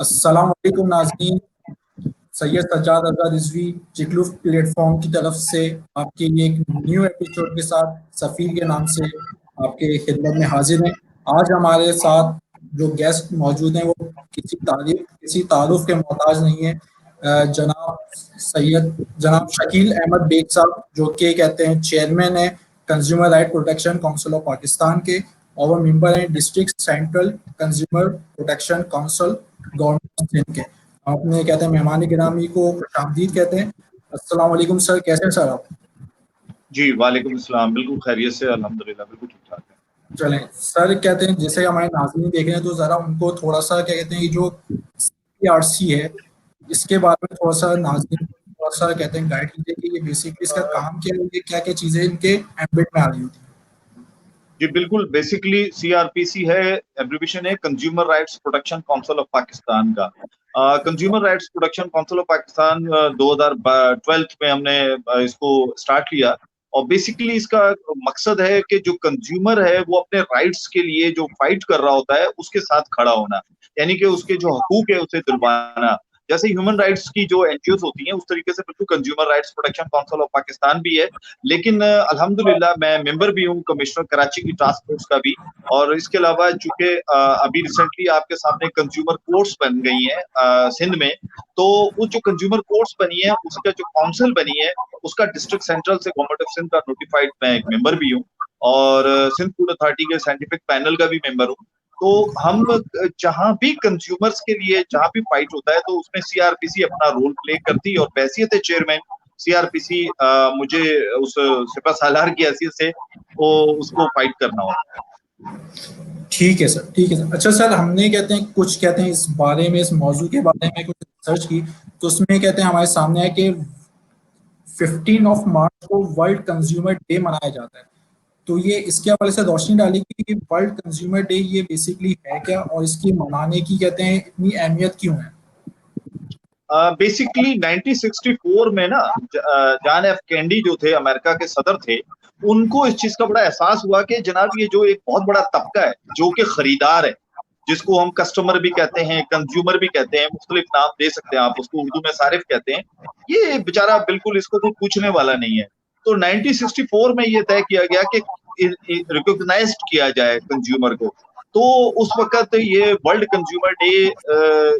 अस्सलाम वालेकुम नाज़रीन। सैयद सज्जाद अज़हर रिजवी चिकलूफ प्लेटफॉर्म की तरफ से आपके लिए एक न्यू एपिसोड के साथ सफ़ीर के नाम से आपके खिदमत में हाजिर हैं। आज हमारे साथ जो गेस्ट मौजूद हैं वो किसी तारुफ के मोहताज नहीं है। जनाब शकील अहमद बेग साहब, जो कि कहते हैं चेयरमैन है consumer right protection council of Pakistan के, और वो मेंबर हैं district central consumer protection council government Sindh के। आपने कहते हैं मेहमान गिरामी को खुशामदीद कहते हैं। अस्सलाम वालेकुम सर, कैसे हैं सर आप? जी वालेकुम अस्सलाम। बिल्कुल खैरियत से, अल्हम्दुलिल्लाह बिल्कुल ठीक ठाक है। चलें सर, कहते हैं जैसे हमारे नाज़रीन देख रहे हैं तो ज़रा उनको थोड़ा सा क्या कहते हैं, ये जो CRC है इसके बारे में थोड़ा सा नाज़रीन को थोड़ा सा कहते हैं गाइड कीजिए कि ये बेसिकली इसका काम क्या है, ये क्या क्या चीज़ें इनके एम्बेड में आ रही होती हैं। जी बिल्कुल, बेसिकली CRPC है, एब्रिविएशन है consumer rights protection council of Pakistan का। Consumer rights protection council of Pakistan 2012 में हमने इसको स्टार्ट किया। और बेसिकली इसका मकसद है कि जो कंज्यूमर है वो अपने राइट्स के लिए जो फाइट कर रहा होता है उसके साथ खड़ा होना, यानी कि उसके जो हकूक है उसे दिलवाना। जैसे ह्यूमन राइट्स की जो एनजीओस होती हैं उस तरीके से बिल्कुल consumer rights protection council of Pakistan भी है। लेकिन अल्हम्दुलिल्लाह मैं मेंबर भी हूँ कमिश्नर कराची की टास्क फोर्स का भी। और इसके अलावा चूंकि अभी रिसेंटली आपके सामने कंज्यूमर कोर्ट्स बन गई हैं सिंध में, तो वो जो कंज्यूमर कोर्ट्स बनी है उसका जो काउंसिल बनी है उसका डिस्ट्रिक्ट सेंट्रल से गवर्नमेंट ऑफ सिंध का नोटिफाइड मैं एक मेंबर भी हूँ, और सिंध फूड अथॉरिटी के साइंटिफिक पैनल का भी मेंबर हूँ। तो हम जहां भी कंज्यूमर्स के लिए जहां भी फाइट होता है तो उसमें CRPC अपना रोल प्ले करती है, और हैसियत चेयरमैन CRPC मुझे उस सिपह सालार की हैसियत से वो उसको फाइट करना होता है। ठीक है सर, ठीक है सर। अच्छा सर, हमने कहते हैं कुछ कहते हैं इस बारे में, इस मौजू के बारे में कुछ रिसर्च की, तो उसमें कहते हैं हमारे सामने है कि 15 मार्च को वर्ल्ड कंज्यूमर डे मनाया जाता है। तो ये इसके हवाले से रोशनी डाली कि वर्ल्ड कंज्यूमर डे ये बेसिकली है क्या, और इसकी मनाने की कहते हैं इतनी अहमियत क्यों है? बेसिकली 1964 में ना जॉन एफ कैंडी जो थे अमेरिका के सदर थे, उनको इस चीज का बड़ा एहसास हुआ कि जनाब ये जो एक बहुत बड़ा तबका है जो कि खरीदार है, जिसको हम कस्टमर भी कहते हैं, कंज्यूमर भी कहते हैं, मुख्तलिफ नाम दे सकते हैं आप उसको, उर्दू में सारिफ कहते हैं, ये बेचारा बिल्कुल इसको कोई पूछने वाला नहीं है। तो 1964 में ये तय किया गया कि रिकॉग्नाइज किया जाए कंज्यूमर को। तो उस वक्त ये वर्ल्ड कंज्यूमर डे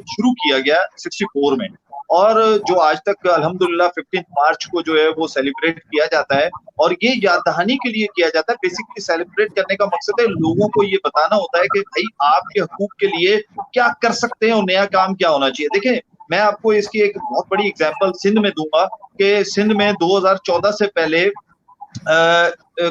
शुरू किया गया 64 में, और जो आज तक अल्हम्दुलिल्लाह 15 मार्च को जो है वो सेलिब्रेट किया जाता है। और ये याद दहानी के लिए किया जाता है। बेसिकली सेलिब्रेट करने का मकसद है लोगों को ये बताना होता है कि भाई आपके हकूक के लिए क्या कर सकते हैं और नया काम क्या होना चाहिए। देखें, मैं आपको इसकी एक बहुत बड़ी एग्जांपल सिंध में दूंगा कि सिंध में 2014 से पहले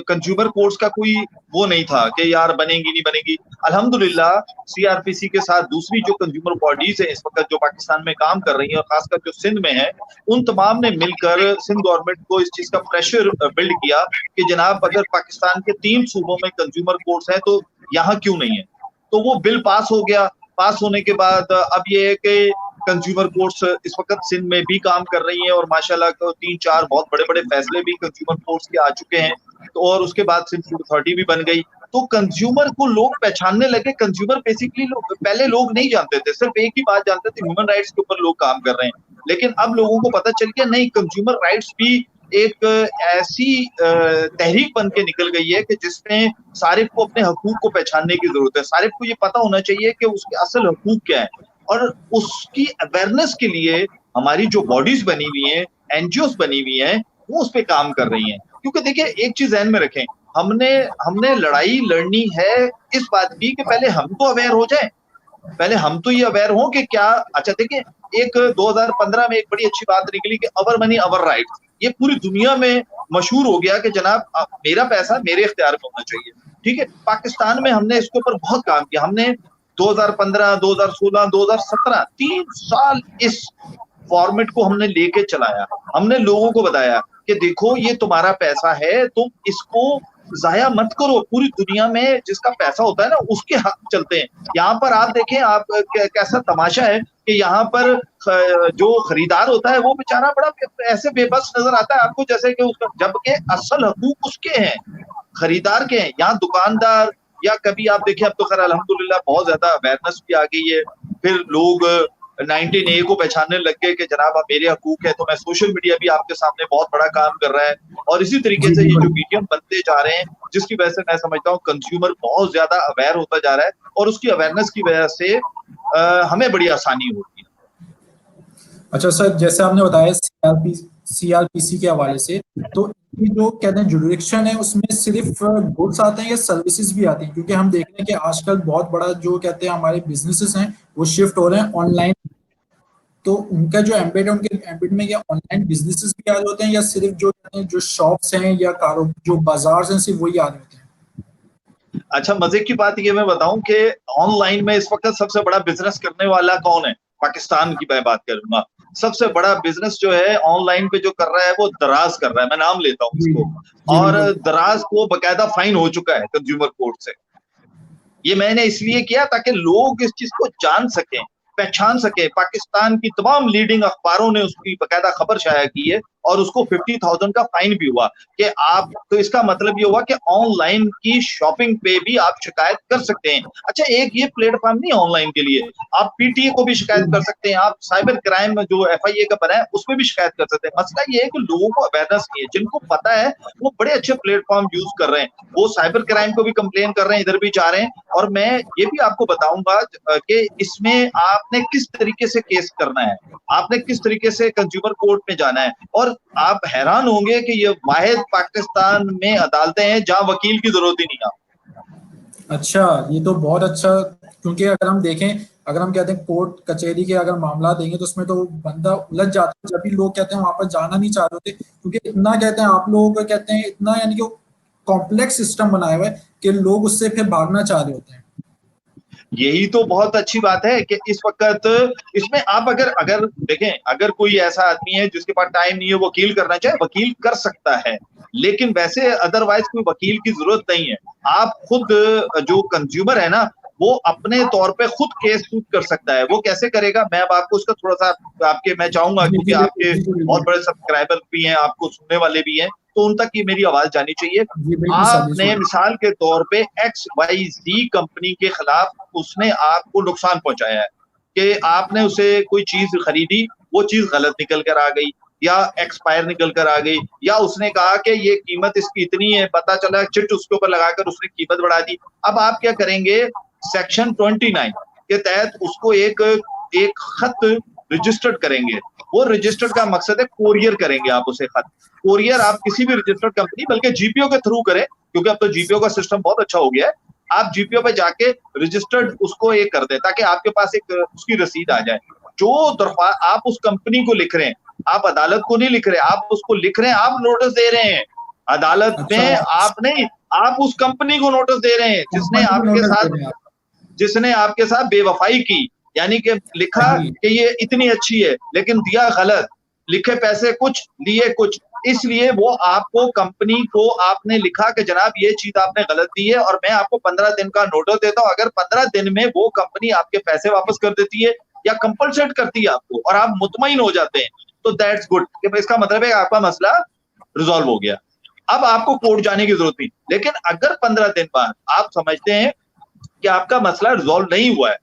कंज्यूमर कोर्ट्स का कोई वो नहीं था कि यार बनेगी नहीं बनेगी। अल्हम्दुलिल्लाह CRPC के साथ दूसरी जो कंज्यूमर बॉडीज है इस वक्त जो पाकिस्तान में काम कर रही है, और खासकर जो सिंध में है, उन तमाम ने मिलकर सिंध गवर्नमेंट को इस चीज का प्रेशर बिल्ड किया कि जनाब अगर पाकिस्तान के 3 सूबों में कंज्यूमर कोर्ट्स हैं तो यहाँ क्यों नहीं है। तो वो बिल पास हो गया। पास होने के बाद अब ये है कि कंज्यूमर कोर्ट्स इस वक्त सिंध में भी काम कर रही हैं, और माशाल्लाह 3-4 बहुत बड़े बड़े फैसले भी कंज्यूमर कोर्ट्स के आ चुके हैं। तो और उसके बाद सिंध फूड अथॉरिटी भी बन गई। तो कंज्यूमर को लोग पहचानने लगे। कंज्यूमर बेसिकली पहले लोग नहीं जानते थे, सिर्फ एक ही बात जानते थे, ह्यूमन राइट्स के ऊपर लोग काम कर रहे हैं। लेकिन अब लोगों को पता चल गया नहीं, कंज्यूमर राइट्स भी एक ऐसी तहरीक बन के निकल गई है कि जिसमें सारिफ को अपने हकूक को पहचानने की जरूरत है। सारिफ को ये पता होना चाहिए कि उसके असल हकूक क्या है, और उसकी अवेयरनेस के लिए हमारी जो बॉडीज बनी हुई हैं, एनजीओस बनी हुई हैं, वो उस पर काम कर रही हैं। क्योंकि देखिए एक चीज ध्यान में रखें, हमने हमने लड़ाई लड़नी है इस बात की कि पहले हम तो अवेयर हो जाएं, पहले हम तो ये अवेयर हो कि क्या। अच्छा देखिए, एक 2015 में एक बड़ी अच्छी बात निकली कि अवर मनी अवर राइट्स, ये पूरी दुनिया में मशहूर हो गया कि जनाब मेरा पैसा मेरे इख्तियार में होना चाहिए। ठीक है, पाकिस्तान में हमने इसके ऊपर बहुत काम किया। हमने 2015, 2016, 2017 3 साल इस फॉर्मेट को हमने लेके चलाया। हमने लोगों को बताया कि देखो ये तुम्हारा पैसा है, तुम इसको जाया मत करो। पूरी दुनिया में जिसका पैसा होता है ना उसके हक चलते हैं। यहाँ पर आप देखें, आप कैसा तमाशा है कि यहाँ पर जो खरीदार होता है वो बेचारा बड़ा ऐसे बेबस नजर आता है आपको, जैसे कि उसका, जबकि असल हकूक उसके हैं, खरीदार के हैं। यहाँ दुकानदार, या कभी आप देखिए अब तो खैर अल्हम्दुलिल्लाह बहुत ज्यादा अवेयरनेस भी आ गई है, फिर लोग 19A को पहचानने लग गए कि जनाब अब मेरे हकूक है, तो मैं सोशल मीडिया भी आपके सामने बहुत बड़ा काम कर रहा है। और इसी तरीके जी से ये जो बिल्कुल। मीडियम बनते जा रहे हैं, जिसकी वजह से मैं समझता हूँ कंज्यूमर बहुत ज्यादा अवेयर होता जा रहा है, और उसकी अवेयरनेस की वजह से हमें बड़ी आसानी होती है। अच्छा सर, जैसे आपने बताया सीआरपीसी के हवाले से, तो ये जो कहते हैं जुरिडिक्शन है उसमें सिर्फ गुड्स आते हैं या सर्विसेज भी आती हैं? क्योंकि हम देख रहे हैं कि आजकल बहुत बड़ा जो कहते हैं हमारे बिजनेसेस हैं वो शिफ्ट हो रहे हैं ऑनलाइन, तो उनका जो एम्बेड है उनके एम्बेड में क्या ऑनलाइन बिजनेसेस भी आ रहे होते हैं या सिर्फ जो कहते हैं जो शॉप्स हैं या कारो जो बाजार हैं सिर्फ वही आ रहे होते हैं? अच्छा, मजे की बात ये मैं बताऊं कि ऑनलाइन में इस वक्त सबसे बड़ा बिजनेस करने वाला कौन है? पाकिस्तान की मैं बात करूंगा। सबसे बड़ा बिजनेस जो है ऑनलाइन पे जो कर रहा है वो दराज कर रहा है, मैं नाम लेता हूं जी उसको। जी और बिल्कुल। दराज को बकायदा फाइन हो चुका है कंज्यूमर कोर्ट से। ये मैंने इसलिए किया ताकि लोग इस चीज को जान सकें, पहचान सके। पाकिस्तान की तमाम लीडिंग अखबारों ने उसकी बकायदा खबर शाया की है, और उसको 50,000 का फाइन भी हुआ कि आप, तो इसका मतलब ये हुआ कि ऑनलाइन की शॉपिंग पे भी आप शिकायत कर सकते हैं। अच्छा, एक ये प्लेटफॉर्म नहीं ऑनलाइन के लिए, आप पीटीए को भी शिकायत कर सकते हैं, आप साइबर क्राइम जो एफआईए का बना है उस पर भी शिकायत कर सकते हैं। मसला ये है कि लोगों को अवेयरनेस नहीं है, जिनको पता है वो बड़े अच्छे प्लेटफॉर्म यूज कर रहे हैं, वो साइबर क्राइम को भी कंप्लेन कर रहे हैं, इधर भी जा रहे हैं। और मैं ये भी आपको बताऊंगा कि इसमें आपने किस तरीके से केस करना है, आपने किस तरीके से कंज्यूमर कोर्ट में जाना है। और आप हैरान होंगे कि ये वाहिद पाकिस्तान में अदालतें हैं जहां वकील की जरूरत ही नहीं है। अच्छा, ये तो बहुत अच्छा, क्योंकि अगर हम देखें, अगर हम कहते हैं कोर्ट कचहरी के अगर मामला देंगे तो उसमें तो बंदा उलझ जाता है, जब भी लोग कहते हैं वहां पर जाना नहीं चाह रहे होते, क्योंकि इतना कहते हैं आप लोगों का कहते हैं इतना यानी कि कॉम्प्लेक्स सिस्टम बनाया हुआ है कि लोग उससे फिर भागना चाह रहे होते हैं। यही तो बहुत अच्छी बात है कि इस वक्त इसमें आप अगर अगर देखें, अगर कोई ऐसा आदमी है जिसके पास टाइम नहीं है वकील करना चाहे, वकील कर सकता है, लेकिन वैसे अदरवाइज कोई वकील की जरूरत नहीं है। आप खुद जो कंज्यूमर है ना, वो अपने तौर पे खुद केस शूट कर सकता है। वो कैसे करेगा, मैं अब आपको उसका थोड़ा सा आपके मैं चाहूंगा, जी क्योंकि जी बिल्कुल, आपके जी जी बहुत बिल्कुल। बड़े सब्सक्राइबर भी हैं, आपको सुनने वाले भी हैं, तो उन तक ये मेरी आवाज जानी चाहिए। जी बिल्कुल सर, आपने बिल्कुल। मिसाल के तौर पे एक्स वाई जी कंपनी के खिलाफ, उसने आपको नुकसान पहुंचाया है कि आपने उसे कोई चीज खरीदी, वो चीज गलत निकल कर आ गई, या एक्सपायर निकल कर आ गई, या उसने कहा कि ये कीमत इसकी इतनी है, पता चला चिट उसके ऊपर लगाकर उसने कीमत बढ़ा दी। अब आप क्या करेंगे, सेक्शन 29 के तहत उसको एक एक खत रजिस्टर्ड करेंगे। वो रजिस्टर्ड का मकसद है कोरियर करेंगे आप उसे खत। कोरियर आप किसी भी रजिस्टर्ड कंपनी, बल्कि जीपीओ के थ्रू करें, क्योंकि अब तो जीपीओ का सिस्टम बहुत अच्छा हो गया है। आप जीपीओ पे जाके रजिस्टर्ड उसको एक कर दें, ताकि आपके पास एक उसकी रसीद आ जाए। जो दरख्वास्त आप उस कंपनी को लिख रहे हैं, आप अदालत को नहीं लिख रहे, आप उसको लिख रहे हैं, आप नोटिस दे रहे हैं अदालत अच्छा, में, आप नहीं, आप उस कंपनी को नोटिस दे रहे हैं कंपनी को नोटिस दे रहे हैं आप? जिसने आपके साथ बेवफाई की। यानी कि लिखा सही। कि ये इतनी अच्छी है, लेकिन दिया गलत, लिखे पैसे कुछ, लिए कुछ। इसलिए वो आपको, कंपनी को आपने लिखा कि जनाब ये चीज आपने गलत दी है, और मैं आपको 15 दिन का नोटिस देता हूं। अगर 15 दिन में वो कंपनी आपके पैसे वापस कर देती है या कंपलसेट करती है आपको, और आप मुतमईन हो जाते हैं, तो दैट्स गुड, कि इसका मतलब है आपका मसला रिजॉल्व हो गया, अब आपको कोर्ट जाने की जरूरत नहीं। लेकिन अगर 15 दिन बाद आप समझते हैं कि आपका मसला रिजॉल्व नहीं हुआ है,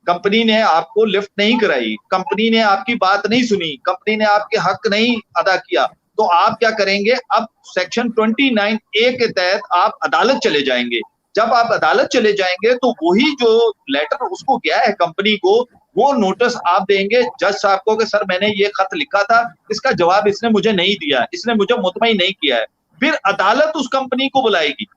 कंपनी ने आपको लिफ्ट नहीं कराई, कंपनी ने आपकी बात नहीं सुनी, कंपनी ने आपके हक नहीं अदा किया, तो आप क्या करेंगे, अब सेक्शन 29A के तहत आप अदालत चले जाएंगे। जब आप अदालत चले जाएंगे तो वही जो लेटर उसको गया है कंपनी को, वो नोटिस आप देंगे जज साहब को कि सर मैंने ये खत लिखा था, इसका जवाब इसने मुझे नहीं दिया, इसने मुझे मुतमईन नहीं किया है। फिर अदालत उस कंपनी को बुलाएगी।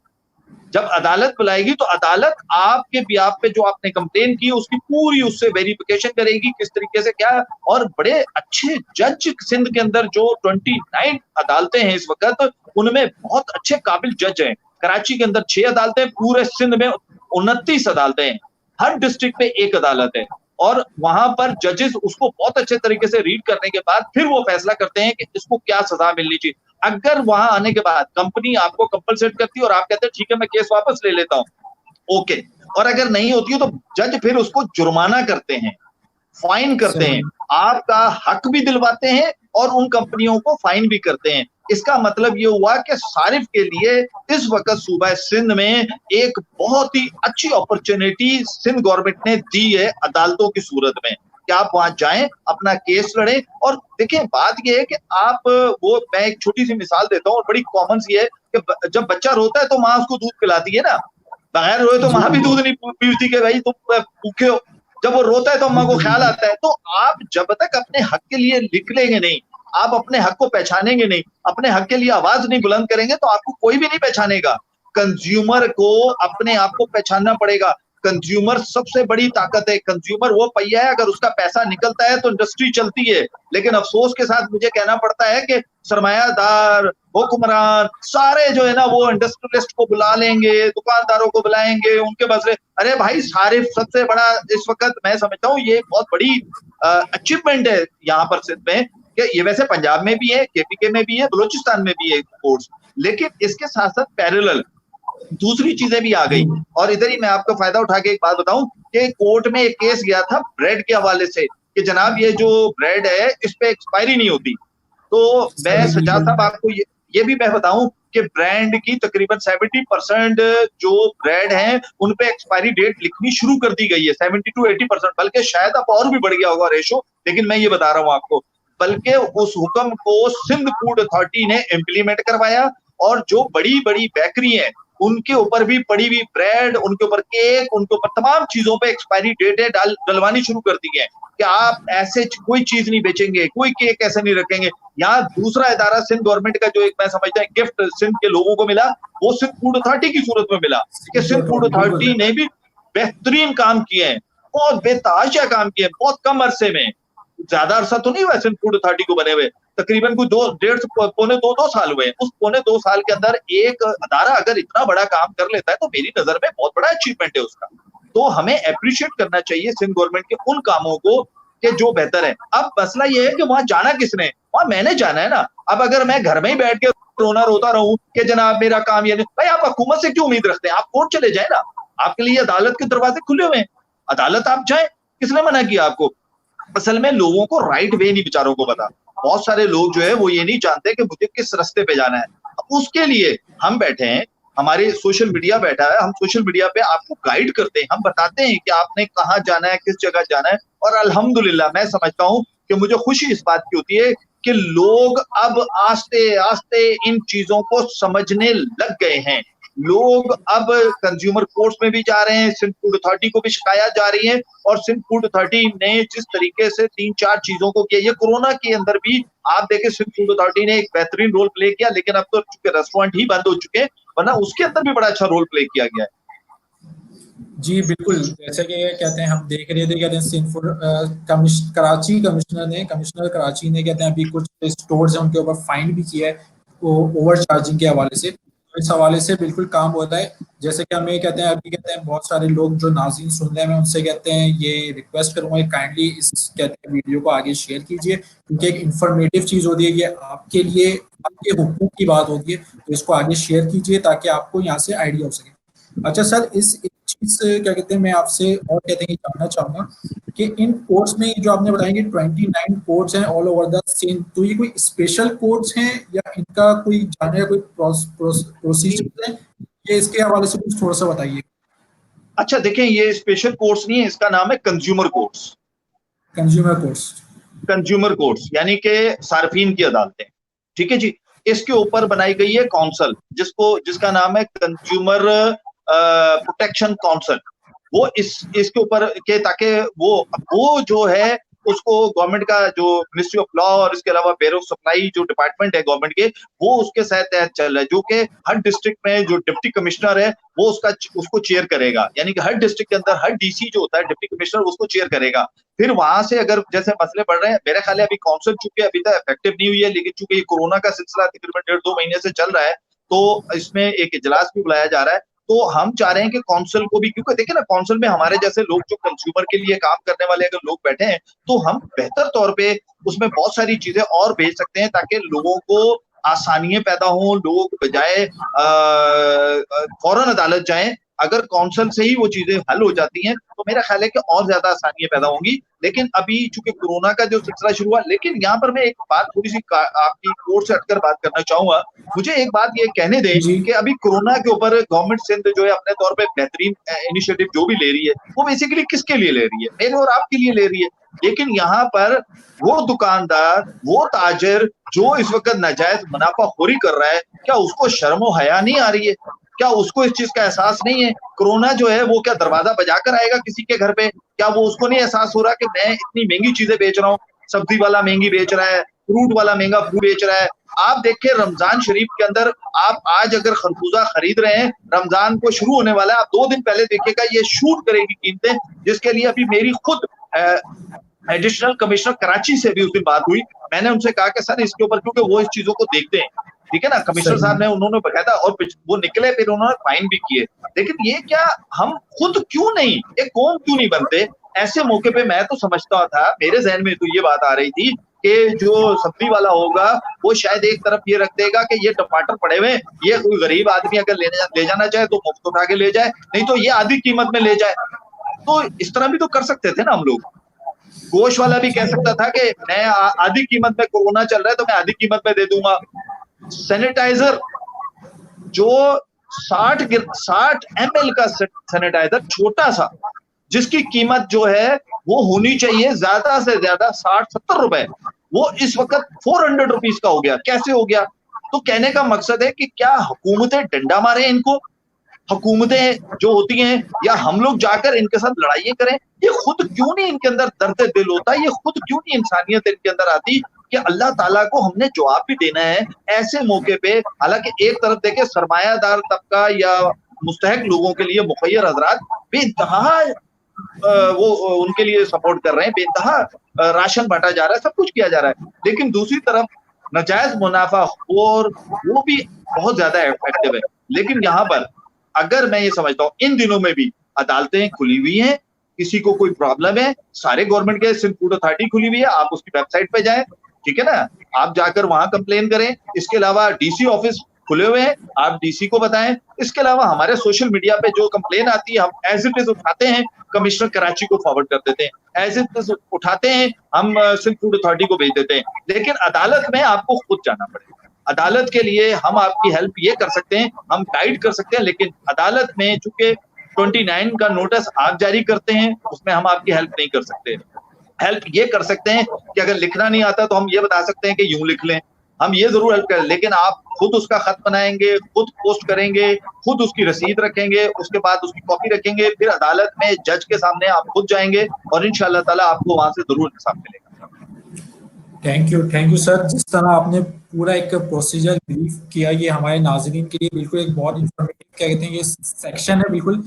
जब अदालत बुलाएगी तो अदालत आपके बिहाफ पे जो आपने कंप्लेन की उसकी पूरी उससे वेरिफिकेशन करेगी, किस तरीके से क्या। और बड़े अच्छे जज सिंध के अंदर जो 29 अदालतें हैं इस वक्त, उनमें बहुत अच्छे काबिल जज हैं। कराची के अंदर 6 अदालतें, पूरे सिंध में 29 अदालतें हैं, हर डिस्ट्रिक्ट में एक अदालत है। और वहां पर जजेस उसको बहुत अच्छे तरीके से रीड करने के बाद फिर वो फैसला करते हैं कि इसको क्या सजा मिलनी चाहिए। अगर वहां आने के बाद कंपनी आपको कंपलसेट करती है और आप कहते हैं ठीक है मैं केस वापस ले लेता हूं, ओके, और अगर नहीं होती है तो जज फिर उसको जुर्माना करते हैं, फाइन करते हैं, सही। आपका हक भी दिलवाते हैं और उन कंपनियों को फाइन भी करते हैं। इसका मतलब ये हुआ कि सारिफ के लिए इस वक्त सूबा सिंध में एक बहुत ही अच्छी अपॉर्चुनिटी सिंध गवर्नमेंट ने दी है अदालतों की सूरत में। कि आप वहां जाएं, अपना केस लड़ें। और देखिए बात यह है कि आप वो, मैं एक छोटी सी मिसाल देता हूँ और बड़ी कॉमन सी है कि जब बच्चा रोता है तो माँ उसको दूध पिलाती है ना, बगैर रोए तो जी माँ भी दूध बिल्कुल नहीं पीती कि भाई तुम भूखे हो। जब वो रोता है तो अम्मा को बिल्कुल ख्याल बिल्कुल आता है। तो आप जब तक अपने हक के लिए निकलेंगे नहीं, आप अपने हक को पहचानेंगे नहीं, अपने हक के लिए आवाज नहीं बुलंद करेंगे, तो आपको कोई भी नहीं पहचानेगा। कंज्यूमर को अपने आप को पहचानना पड़ेगा। कंज्यूमर सबसे बड़ी ताकत है। कंज्यूमर वो पहिया है, अगर उसका पैसा निकलता है तो इंडस्ट्री चलती है। लेकिन अफसोस के साथ मुझे कहना पड़ता है कि सरमायादार, हुक्मरान सारे जो है ना वो इंडस्ट्रियलिस्ट को बुला लेंगे, दुकानदारों को बुलाएंगे, उनके बदले। अरे भाई, सारे सबसे बड़ा इस वक्त मैं समझता हूँ ये बहुत बड़ी अचीवमेंट है यहाँ पर सिंध में, कि ये वैसे पंजाब में भी है, केपीके में भी है, बलूचिस्तान में भी है कोर्स, लेकिन इसके साथ साथ पैरेलल दूसरी चीजें भी आ जी गई। और इधर ही मैं आपको फायदा उठा के एक बात बताऊं कि कोर्ट में एक केस गया था ब्रेड के हवाले से, कि जनाब ये जो ब्रेड है इस पे एक्सपायरी नहीं होती। तो मैं जी सज्जाद बिल्कुल साहब आपको ये भी मैं बताऊं कि ब्रांड की तकरीबन 70% जो ब्रांड हैं उन पे एक्सपायरी डेट लिखनी शुरू कर दी गई है, 70 to 80%, बल्कि शायद अब और भी बढ़ गया होगा रेशो, लेकिन मैं ये बता रहा हूं आपको। बल्कि उस हुक्म को सिंध फूड अथॉरिटी ने इम्प्लीमेंट करवाया, और जो बड़ी बड़ी बेकरी हैं उनके ऊपर भी पड़ी हुई ब्रेड, उनके ऊपर केक, उनके ऊपर तमाम चीजों पे एक्सपायरी डेटें डलवानी शुरू कर दी है कि आप ऐसे कोई चीज नहीं बेचेंगे, कोई केक ऐसे नहीं रखेंगे। यहाँ दूसरा इदारा सिंध गवर्नमेंट का जो एक मैं समझता हूँ गिफ्ट सिंध के लोगों को मिला, वो सिंध फूड अथॉरिटी की सूरत में मिला, कि सिंध फूड बिल्कुल अथॉरिटी ने भी बेहतरीन काम किए हैं, बहुत बेतहाशा काम किए हैं, बहुत कम अरसे में। ज्यादा अरसा तो नहीं हुआ सिंध फूड अथॉरिटी को बने हुए, तकरीबन कोई 2 डेढ़ पौने 2 साल हुए। उस पौने 2 साल के अंदर एक अदारा अगर इतना बड़ा काम कर लेता है तो मेरी नजर में बहुत बड़ा अचीवमेंट है उसका। तो हमें अप्रिशिएट करना चाहिए सिंध गवर्नमेंट के उन कामों को कि जो बेहतर है। अब मसला ये है कि वहां जाना किसने, वहां मैंने जाना है ना। अब अगर मैं घर में ही बैठ के रोता रहूं कि जनाब मेरा काम ये नहीं, भाई आप हुकूमत से क्यों उम्मीद रखते हैं? आप कोर्ट चले जाए ना, आपके लिए अदालत के दरवाजे खुले हुए हैं, अदालत आप जाए, किसने मना किया आपको? असल में लोगों को राइट वे नहीं बेचारों को पता। बहुत सारे लोग जो है वो ये नहीं जानते कि मुझे किस रास्ते पे जाना है। अब उसके लिए हम बैठे हैं, हमारे सोशल मीडिया बैठा है, हम सोशल मीडिया पे आपको गाइड करते हैं, हम बताते हैं कि आपने कहाँ जाना है, किस जगह जाना है। और अल्हम्दुलिल्लाह मैं समझता हूँ कि मुझे खुशी इस बात की होती है कि लोग अब आस्ते आस्ते इन चीजों को समझने लग गए हैं। लोग अब कंज्यूमर कोर्ट्स में भी जा रहे हैं, सिंध फूड अथॉरिटी को भी शिकायत जा रही है। और सिंध फूड अथॉरिटी ने जिस तरीके से 3-4 चीजों को किया, ये कोरोना के अंदर भी आप देखें सिंध फूड अथॉरिटी ने एक बेहतरीन रोल प्ले किया, लेकिन अब तो चूंकि रेस्टोरेंट ही बंद हो चुके हैं, वरना उसके अंदर भी बड़ा अच्छा रोल प्ले किया गया है। जी बिल्कुल, जैसे कि कहते हैं हम देख रहे थे, कहते हैं सिंध फूड कराची कमिश्नर कराची ने कहते हैं अभी कुछ स्टोर्स हैं उनके ऊपर फाइन भी किया है वो ओवर चार्जिंग के हवाले से। तो इस हवाले से बिल्कुल काम होता है। जैसे कि हमें कहते हैं अभी कहते हैं बहुत सारे लोग जो नाज़रीन सुन रहे हैं, मैं उनसे कहते हैं ये रिक्वेस्ट करूंगा काइंडली इस कहते हैं वीडियो को आगे शेयर कीजिए, क्योंकि एक इंफॉर्मेटिव चीज़ होती है, ये आपके लिए आपके हुकूक की बात होती है। तो इसको आगे शेयर कीजिए ताकि आपको यहाँ से आइडिया हो सके। अच्छा सर, इस एक चीज क्या कहते हैं मैं आपसे और कहते हैं जानना चाहूंगा कि इन कोर्ट्स में जो आपने बताया कि 29 कोर्ट्स हैं ऑल ओवर द सेम, तो ये कोई स्पेशल कोर्ट्स हैं या इनका कोई जाने का कोई प्रोसीजर है? ये इसके हवाले से कुछ थोड़ा सा बताइए। अच्छा देखें, ये स्पेशल कोर्ट्स नहीं है, इसका नाम है consumer courts. Consumer courts. Consumer courts यानी कि सार्फिन की अदालतें, ठीक है जी। इसके ऊपर बनाई गई है काउंसिल, जिसका नाम है कंज्यूमर प्रोटेक्शन काउंसिल। वो इसके ऊपर के ताकि वो जो है उसको गवर्नमेंट का जो मिनिस्ट्री ऑफ लॉ और इसके अलावा बेरो सप्लाई जो डिपार्टमेंट है गवर्नमेंट के, वो उसके तहत चल रहा है, जो कि हर डिस्ट्रिक्ट में जो डिप्टी कमिश्नर है वो उसको चेयर करेगा। यानी कि हर डिस्ट्रिक्ट के अंदर हर डीसी जो होता है डिप्टी कमिश्नर उसको चेयर करेगा। फिर वहां से अगर जैसे मसले बढ़ रहे हैं, मेरे ख्याल है अभी काउंसिल चूंकि अभी तक इफेक्टिव नहीं हुई है, लेकिन चूंकि ये कोरोना का सिलसिला तकरीबन 1.5-2 महीने से चल रहा है, तो इसमें एक इजलास भी बुलाया जा रहा है। तो हम चाह रहे हैं कि काउंसिल को भी, क्योंकि देखिए ना काउंसिल में हमारे जैसे लोग जो कंज्यूमर के लिए काम करने वाले अगर लोग बैठे हैं, तो हम बेहतर तौर पे उसमें बहुत सारी चीजें और भेज सकते हैं ताकि लोगों को आसानियां पैदा हों, लोग बजाय फौरन अदालत जाएं। अगर काउंसिल से ही वो चीजें हल हो जाती हैं तो मेरा ख्याल है कि और ज्यादा आसानियां पैदा होंगी। लेकिन अभी चूंकि कोरोना का जो सिलसिला शुरू हुआ, लेकिन यहाँ पर मैं एक बात थोड़ी सी आपकी कोर्ट से हटकर बात करना चाहूंगा। मुझे एक बात ये कहने दें जी कि अभी कोरोना के ऊपर गवर्नमेंट सिंध जो है अपने तौर पे बेहतरीन इनिशिएटिव जो भी ले रही है, वो बेसिकली किसके लिए ले रही है? मेरे और आपके लिए ले रही है। लेकिन यहाँ पर वो दुकानदार, वो ताजिर जो इस वक्त नाजायज मुनाफाखोरी कर रहा है, क्या उसको शर्म व हया नहीं आ रही है? क्या उसको इस चीज का एहसास नहीं है? कोरोना जो है वो क्या दरवाजा बजाकर आएगा किसी के घर पे? क्या वो उसको नहीं एहसास हो रहा कि मैं इतनी महंगी चीजें बेच रहा हूँ, सब्जी वाला महंगी बेच रहा है, फ्रूट वाला महंगा फ्रूट बेच रहा है। आप देखिए रमजान शरीफ के अंदर आप आज अगर खरबूजा खरीद रहे हैं, रमजान को शुरू होने वाला है, आप 2 दिन पहले देखिएगा ये शूट करेगी कीमतें, जिसके लिए अभी मेरी खुद एडिशनल कमिश्नर कराची से भी उस दिन बात हुई। मैंने उनसे कहा कि सर इसके ऊपर, क्योंकि वो इस चीजों को देखते हैं, ठीक है ना, कमिश्नर साहब ने, उन्होंने बकायदा, और वो निकले, फिर उन्होंने फाइन भी किए। लेकिन ये क्या हम खुद क्यों नहीं, एक कौम क्यों नहीं बनते? ऐसे मौके पे मैं तो समझता था, मेरे जहन में तो ये बात आ रही थी कि जो सब्जी वाला होगा वो शायद एक तरफ ये रख देगा कि ये टमाटर पड़े हुए, ये कोई गरीब आदमी अगर ले जाना चाहे तो मुफ्त उठा के ले जाए, नहीं तो ये आधी कीमत में ले जाए। तो इस तरह भी तो कर सकते थे ना हम लोग। गोश्त वाला भी कह सकता था कि मैं आधी कीमत में, कोरोना चल रहा है तो मैं आधी कीमत में दे दूंगा। सैनिटाइजर जो 60 ml का सैनिटाइजर छोटा सा, जिसकी कीमत जो है वो होनी चाहिए ज्यादा से ज्यादा 60-70 रुपए, वो इस वक्त 400 रुपीज का हो गया। कैसे हो गया? तो कहने का मकसद है कि क्या हुकूमतें डंडा मारे इनको? हुकूमतें जो होती हैं, या हम लोग जाकर इनके साथ लड़ाइयां करें? ये खुद क्यों नहीं इनके अंदर दर्द दिल होता? ये खुद क्यों नहीं इंसानियत इनके अंदर आती कि अल्लाह ताला को हमने जवाब भी देना है ऐसे मौके पे? हालांकि एक तरफ देखे सरमायादार तबका या मुस्तहक लोगों के लिए मुखय्यर हजरात बेइंतहा वो उनके लिए सपोर्ट कर रहे हैं, बेइंतहा राशन बांटा जा रहा है, सब कुछ किया जा रहा है। लेकिन दूसरी तरफ नाजायज मुनाफा और वो भी बहुत ज्यादा इफेक्टिव है। लेकिन यहाँ पर अगर मैं ये समझता हूँ, इन दिनों में भी अदालतें खुली हुई हैं, किसी को कोई प्रॉब्लम है, सारे गवर्नमेंट के, सिंध फूड अथॉरिटी खुली हुई है, आप उसकी वेबसाइट पे जाएं, ठीक है ना, आप जाकर वहां कंप्लेन करें। इसके अलावा डीसी ऑफिस खुले हुए हैं, आप डीसी को बताएं। इसके अलावा हमारे सोशल मीडिया पे जो कंप्लेन आती है, हम एज इट इज उठाते हैं, कमिश्नर कराची को फॉरवर्ड कर देते हैं, एज इट इज उठाते हैं, हम सिंध फूड अथॉरिटी को भेज देते हैं। लेकिन अदालत में आपको खुद जाना पड़ेगा। अदालत के लिए हम आपकी हेल्प ये कर सकते हैं, हम गाइड कर सकते हैं, लेकिन अदालत में चूंकि 29 का नोटिस आप जारी करते हैं, उसमें हम आपकी हेल्प नहीं कर सकते। हेल्प ये कर सकते हैं कि अगर लिखना नहीं आता तो हम ये बता सकते हैं कि यूं लिख लें, हम ये जरूर हेल्प करें। लेकिन आप खुद उसका खत बनाएंगे, खुद पोस्ट करेंगे, खुद उसकी रसीद रखेंगे, उसके बाद उसकी कॉपी रखेंगे, फिर अदालत में जज के सामने आप खुद जाएंगे और इंशाअल्लाह ताला आपको वहां से जरूर इंसाफ मिलेगा। Thank you sir. जिस तरह आपने पूरा एक प्रोसीजर ब्रीफ किया, ये हमारे नाजरीन के लिए बिल्कुल एक बहुत इंफॉर्मेटिव, क्या कहते हैं, ये सेक्शन है बिल्कुल।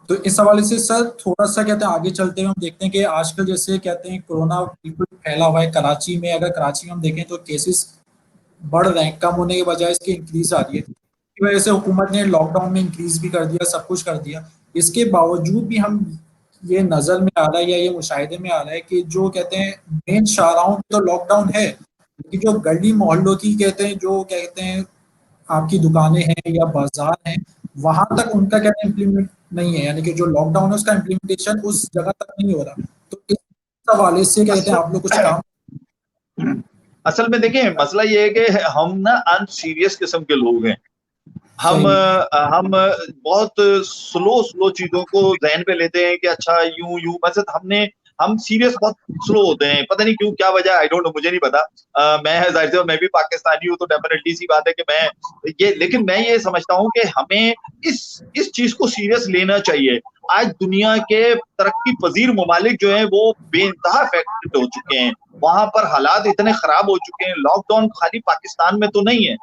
तो इस हवाले से सर थोड़ा सा कहते हैं आगे चलते हुए हम देखते हैं कि आजकल जैसे कहते हैं कोरोना बिल्कुल फैला हुआ है कराची में। अगर कराची में हम देखें तो केसेस बढ़ रहे हैं, कम होने के बजाय इसकी इंक्रीज आ रही है। इस वजह से हुकूमत ने लॉकडाउन में इंक्रीज भी कर दिया, सब कुछ कर दिया। इसके बावजूद भी हम ये नजर में आ रहा है या ये मुशाहिदे में आ रहा है कि जो कहते हैं मेन शाहराहों तो लॉकडाउन है, लेकिन जो गली मोहल्लों की कहते हैं, जो कहते हैं आपकी दुकानें हैं या बाजार हैं, वहां तक उनका कहते हैं इम्प्लीमेंट नहीं है, यानी कि जो लॉकडाउन है उसका इम्प्लीमेंटेशन उस जगह तक नहीं हो रहा। तो इस हवाले से कहते हैं आप लोग कुछ काम? असल में देखिए मसला ये है कि हम ना अनसीरियस किस्म के लोग हैं। हम बहुत स्लो चीजों को जहन पे लेते हैं कि अच्छा यूं मतलब हम सीरियस बहुत स्लो होते हैं, पता नहीं क्यों, क्या वजह, आई डोंट नो, मुझे नहीं पता। मैं जाहिर से मैं भी पाकिस्तानी हूँ तो डेफिनेटली सी बात है कि मैं ये, लेकिन मैं ये समझता हूँ कि हमें इस चीज को सीरियस लेना चाहिए। आज दुनिया के तरक्की पजीर ममालिक जो है वो बेइंतहा अफेक्टेड हो चुके हैं, वहां पर हालात इतने खराब हो चुके हैं। लॉकडाउन खाली पाकिस्तान में तो नहीं है,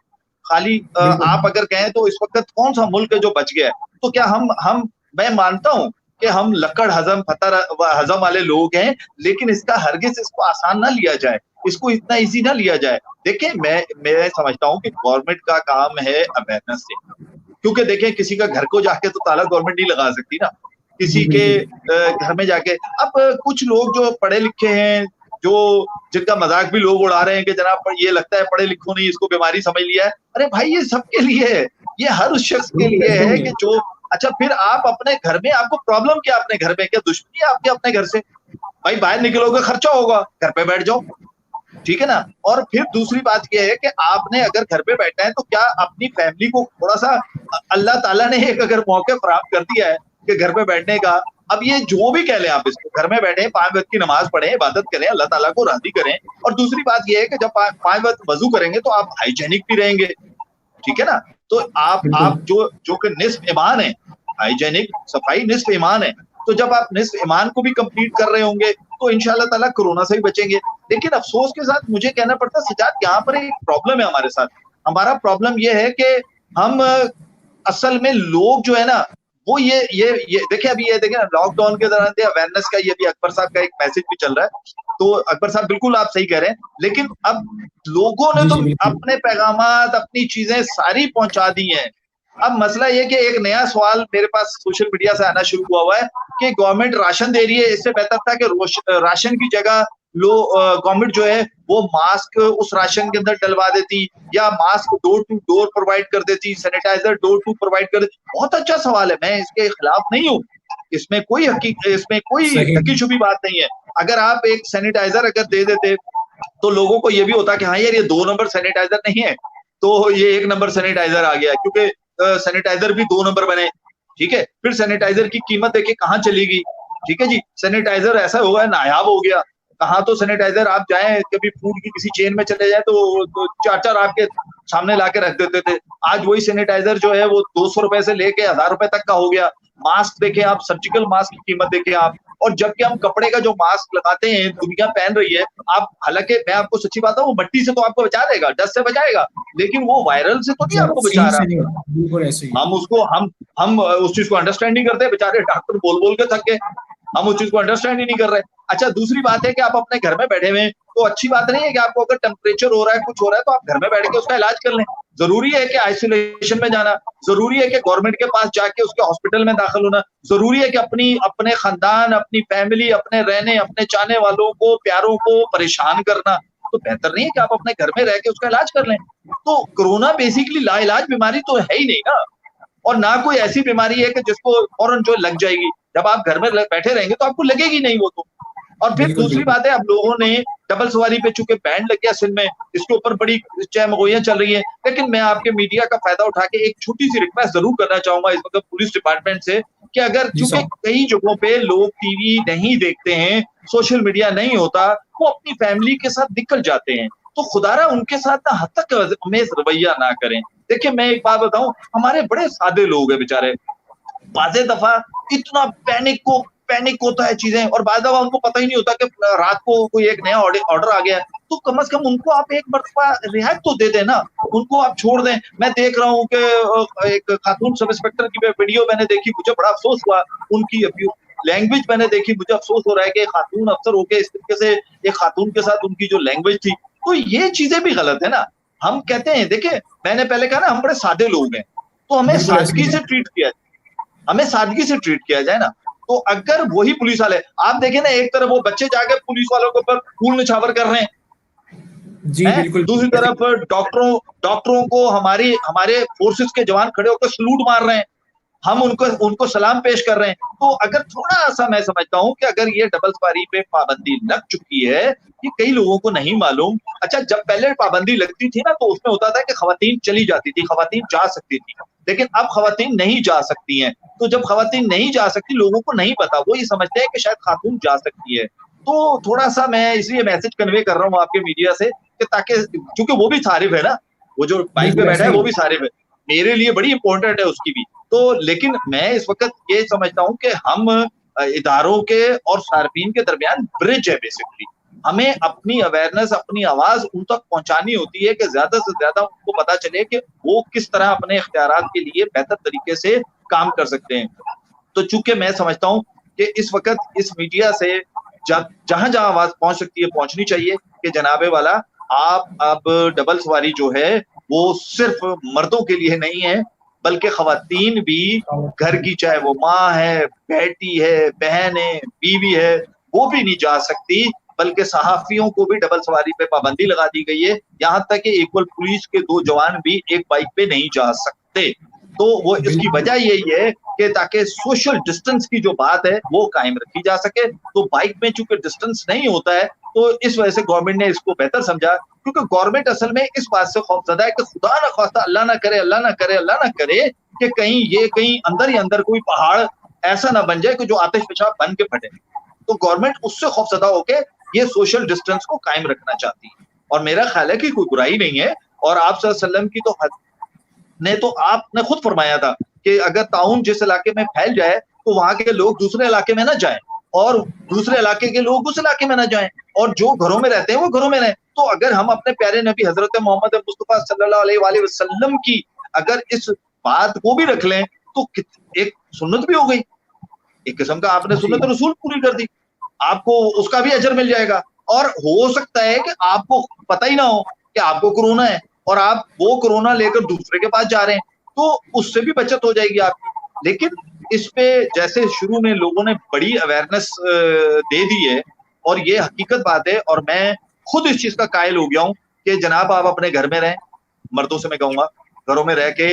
खाली आप अगर कहें तो इस वक्त कौन सा मुल्क है जो बच गया है? तो क्या हम मैं मानता हूं कि हम लकड़ हजम फतर हजम वाले लोग हैं, लेकिन इसका हरगिज इसको आसान ना लिया जाए, इसको इतना इजी ना लिया जाए। देखिए मैं समझता हूं कि गवर्नमेंट का काम है अवेयरनेस से, क्योंकि देखिए किसी का घर को जाके तो ताला गवर्नमेंट नहीं लगा सकती ना, किसी के घर में जाके। अब कुछ लोग जो पढ़े लिखे हैं, जो जिनका मजाक भी लोग उड़ा रहे हैं कि जनाब ये लगता है पढ़े लिखो नहीं, इसको बीमारी समझ लिया है। अरे भाई ये सबके लिए है, ये हर उस शख्स के लिए है कि जो, अच्छा फिर आप अपने घर में, आपको प्रॉब्लम क्या, अपने घर में क्या दुश्मनी है आपके अपने घर से? भाई बाहर निकलोगे खर्चा होगा, घर पे बैठ जाओ, ठीक है ना। और फिर दूसरी बात यह है कि आपने अगर घर पे बैठना है तो क्या अपनी फैमिली को थोड़ा सा, अल्लाह ताला ने एक अगर मौके फराहम कर दिया है कि घर पे बैठने का, अब ये जो भी कह लें आप इसको, घर में बैठे 5 वक्त की नमाज पढ़ें, इबादत करें, अल्लाह ताला को राजी करें। और दूसरी बात ये है कि जब 5 वक्त वजू करेंगे तो आप हाइजेनिक भी रहेंगे, ठीक है ना? तो आप बिल्कुल जो कि निस्फ ईमान है, हाइजेनिक सफाई निस्फ ईमान है। तो जब आप निस्फ ईमान को भी कंप्लीट कर रहे होंगे तो इंशाल्लाह ताला कोरोना से भी बचेंगे। लेकिन अफसोस के साथ मुझे कहना पड़ता है सजाद, यहाँ पर एक प्रॉब्लम है हमारे साथ। हमारा प्रॉब्लम ये है कि हम असल में लोग जो है ना, वो ये देखिए, अभी ये देखें लॉकडाउन के दौरान अवेयरनेस का ये भी अकबर साहब का एक मैसेज भी चल रहा है। तो अकबर साहब बिल्कुल आप सही कह रहे हैं, लेकिन अब लोगों ने जी तो जी बिल्कुल अपने पैगामात, अपनी चीजें सारी पहुंचा दी हैं। अब मसला ये कि एक नया सवाल मेरे पास सोशल मीडिया से आना शुरू हुआ है कि गवर्नमेंट राशन दे रही है, इससे बेहतर था कि राशन की जगह गवर्नमेंट जो है वो मास्क उस राशन के अंदर डलवा देती, या mask door to door provide कर देती, सैनिटाइजर डोर टू प्रोवाइड कर देती। बहुत अच्छा सवाल है, मैं इसके खिलाफ नहीं हूँ, इसमें कोई सही ढकी छुपी बात नहीं है। अगर आप एक सैनिटाइजर अगर दे देते तो लोगों को ये भी होता कि हाँ यार, ये 2 नंबर सैनिटाइजर नहीं है, तो ये 1 नंबर सैनिटाइजर आ गया, क्योंकि सैनिटाइजर भी 2 नंबर बने, ठीक है। फिर सैनिटाइजर की कीमत देखिए कहाँ चली गई, ठीक है जी। सैनिटाइजर ऐसा होगा नायाब हो गया, कहाँ तो सैनिटाइजर आप जाएं कभी फूड की किसी चेन में चले जाए तो 4-4 आपके सामने ला के रख देते थे। आज वही सैनिटाइजर जो है वो 200 रुपए से लेके 1000 रुपए तक का हो गया। मास्क देखें आप, सर्जिकल मास्क की कीमत देखें आप, और जबकि हम कपड़े का जो मास्क लगाते हैं दुनिया पहन रही है। आप हालांकि मैं आपको सच्ची बात है, वो मट्टी से तो आपको बचा देगा, डस्ट से बचाएगा, लेकिन वो वायरल से तो नहीं आपको बचा वैक्सीन रहा। से नहीं होता, बिल्कुल ऐसे ही है। हम उस चीज को अंडरस्टैंड नहीं करते, बेचारे डॉक्टर बोल बोल के थक गए, हम उस चीज को अंडरस्टैंड ही नहीं कर रहे। अच्छा, दूसरी बात है कि आप अपने घर में बैठे हुए हैं, तो अच्छी बात नहीं है कि आपको अगर टेम्परेचर हो रहा है, कुछ हो रहा है, तो आप घर में बैठ के उसका इलाज कर लें। जरूरी है कि आइसोलेशन में जाना, जरूरी है कि गवर्नमेंट के पास जाके उसके हॉस्पिटल में दाखिल होना, जरूरी है कि अपने खानदान, अपनी फैमिली, अपने रहने, अपने चाहने वालों को, प्यारों को परेशान करना, तो बेहतर नहीं है कि आप अपने घर में रह के उसका इलाज कर लें। तो कोरोना बेसिकली लाइलाज बीमारी तो है ही नहीं ना, और ना कोई ऐसी बीमारी है कि जिसको फौरन जो लग जाएगी। जब आप घर में बैठे रहेंगे तो आपको लगेगी नहीं वो तो। और फिर बिल्कुल दूसरी बिल्कुल बात है, अब लोगों ने डबल सवारी पे चूंकि बैन लग गया सिंध में, इसके ऊपर बड़ी चहमगोइयां चल रही है। लेकिन मैं आपके मीडिया का फायदा उठा के एक छोटी सी रिक्वेस्ट जरूर करना चाहूंगा इस वक्त पुलिस डिपार्टमेंट से, कि अगर जी चूंकि साहब कई जगहों पे लोग टीवी नहीं देखते हैं, सोशल मीडिया नहीं होता, वो अपनी फैमिली के साथ निकल जाते हैं, तो खुदारा उनके साथ ना हद तक अमेज रवैया ना करें। देखिए मैं एक बात बताऊं, हमारे बड़े सादे लोग हैं बेचारे, बाज़े दफा इतना पैनिक होता है चीजें, और बाज़ दफा उनको पता ही नहीं होता कि रात को कोई एक नया ऑर्डर आ गया है। तो कम से कम उनको आप एक मर्तबा रियायत तो दे दें ना, उनको आप छोड़ दें। मैं देख रहा हूँ कि एक खातून सब इंस्पेक्टर की वीडियो मैंने देखी, मुझे बड़ा अफसोस हुआ, उनकी लैंग्वेज मैंने देखी, मुझे अफसोस हो रहा है कि खातून अफसर होके इस तरीके से एक खातून के साथ उनकी जो लैंग्वेज थी, तो ये चीजें भी गलत है ना। हम कहते हैं, देखिए मैंने पहले कहा ना, हम बड़े सादे लोग हैं, तो हमें बिल्कुल ऐसे सादगी ही से है। ट्रीट किया जाए ना। तो अगर वही पुलिस वाले, आप देखें ना, एक तरफ वो बच्चे जाकर पुलिस वालों के ऊपर फूल निछावर कर रहे जी हैं, बिल्कुल दूसरी ऐसे तरफ डॉक्टरों को हमारे फोर्सेस के जवान खड़े होकर सलूट मार रहे हैं, हम उनको सलाम पेश कर रहे हैं। तो अगर थोड़ा सा, मैं समझता हूं कि अगर ये डबल सवारी पे पाबंदी लग चुकी है, ये कई लोगों को नहीं मालूम। अच्छा, जब पहले पाबंदी लगती थी ना, तो उसमें होता था कि खवातीन चली जाती थी, खवातीन जा सकती थी, लेकिन अब खवातीन नहीं जा सकती हैं। तो जब खवातीन नहीं जा सकती, लोगों को नहीं पता, वो ये समझते हैं कि शायद खातून जा सकती है। तो थोड़ा सा मैं इसलिए मैसेज कन्वे कर रहा हूँ आपके मीडिया से, कि ताकि, क्योंकि वो भी सारिफ है ना, वो जो बाइक पे बिल्कुल बैठा ऐसे है ही वो है। भी सारिफ है, मेरे लिए बड़ी इंपॉर्टेंट है उसकी भी। तो लेकिन मैं इस वक्त ये समझता हूं कि हम इदारों के और सार्फिन के दरमियान ब्रिज है बेसिकली। हमें अपनी अवेयरनेस, अपनी आवाज उन तक पहुंचानी होती है कि ज्यादा से ज्यादा उनको पता चले कि वो किस तरह अपने इख्तियारात के लिए बेहतर तरीके से काम कर सकते हैं। तो चूंकि मैं समझता हूं कि इस वक्त इस मीडिया से जहां जहां आवाज पहुंच सकती है, पहुंचनी चाहिए कि जनाबे वाला, आप अब डबल सवारी जो है वो सिर्फ मर्दों के लिए नहीं है, बल्कि खवातीन भी, घर की चाहे वो माँ है, बेटी है, बहन है, बीवी है, वो भी नहीं जा सकती। बल्कि सहाफियों को भी डबल सवारी पे पाबंदी लगा दी गई है, यहाँ तक कि इक्वल पुलिस के 2 जवान भी एक बाइक पे नहीं जा सकते। तो वो इसकी बिल्कुल वजह यही है कि ताकि सोशल डिस्टेंस की जो बात है वो कायम रखी जा सके। तो बाइक में चूंकि डिस्टेंस नहीं होता है, तो इस वजह से गवर्नमेंट ने इसको बेहतर समझा, क्योंकि गवर्नमेंट असल में इस बात से खौफजदा है कि खुदा ना खास्ता, अल्लाह ना करे कि कहीं अंदर ही अंदर कोई पहाड़ ऐसा ना बन जाए कि जो आतिश पेशाब बन के फटे। तो गवर्नमेंट उससे खौफजदा होके ये सोशल डिस्टेंस को कायम रखना चाहती है, और मेरा ख्याल है कि कोई बुराई नहीं है। और आप सल्लल्लाहु अलैहि वसल्लम की तो आपने खुद फरमाया था कि अगर ताउन जिस इलाके में फैल जाए तो वहां के लोग दूसरे इलाके में ना जाएं, और दूसरे इलाके के लोग उस इलाके में ना जाएं, और जो घरों में रहते हैं वो घरों में रहें। तो अगर हम अपने प्यारे नबी हजरत मोहम्मद मुस्तफा सल्लल्लाहु अलैहि वसल्लम की अगर इस बात को भी रख लें तो एक सुन्नत भी हो गई, एक किस्म का आपने सुन्नत रसूल पूरी कर दी, आपको उसका भी अजर मिल जाएगा। और हो सकता है कि आपको पता ही ना हो कि आपको कोरोना है और आप वो कोरोना लेकर दूसरे के पास जा रहे हैं, तो उससे भी बचत हो जाएगी आपकी। लेकिन इस पे जैसे शुरू में लोगों ने बड़ी अवेयरनेस दे दी है, और ये हकीकत बात है, और मैं खुद इस चीज का कायल हो गया हूँ कि जनाब आप अपने घर में रहें, मर्दों से मैं कहूंगा घरों में रह के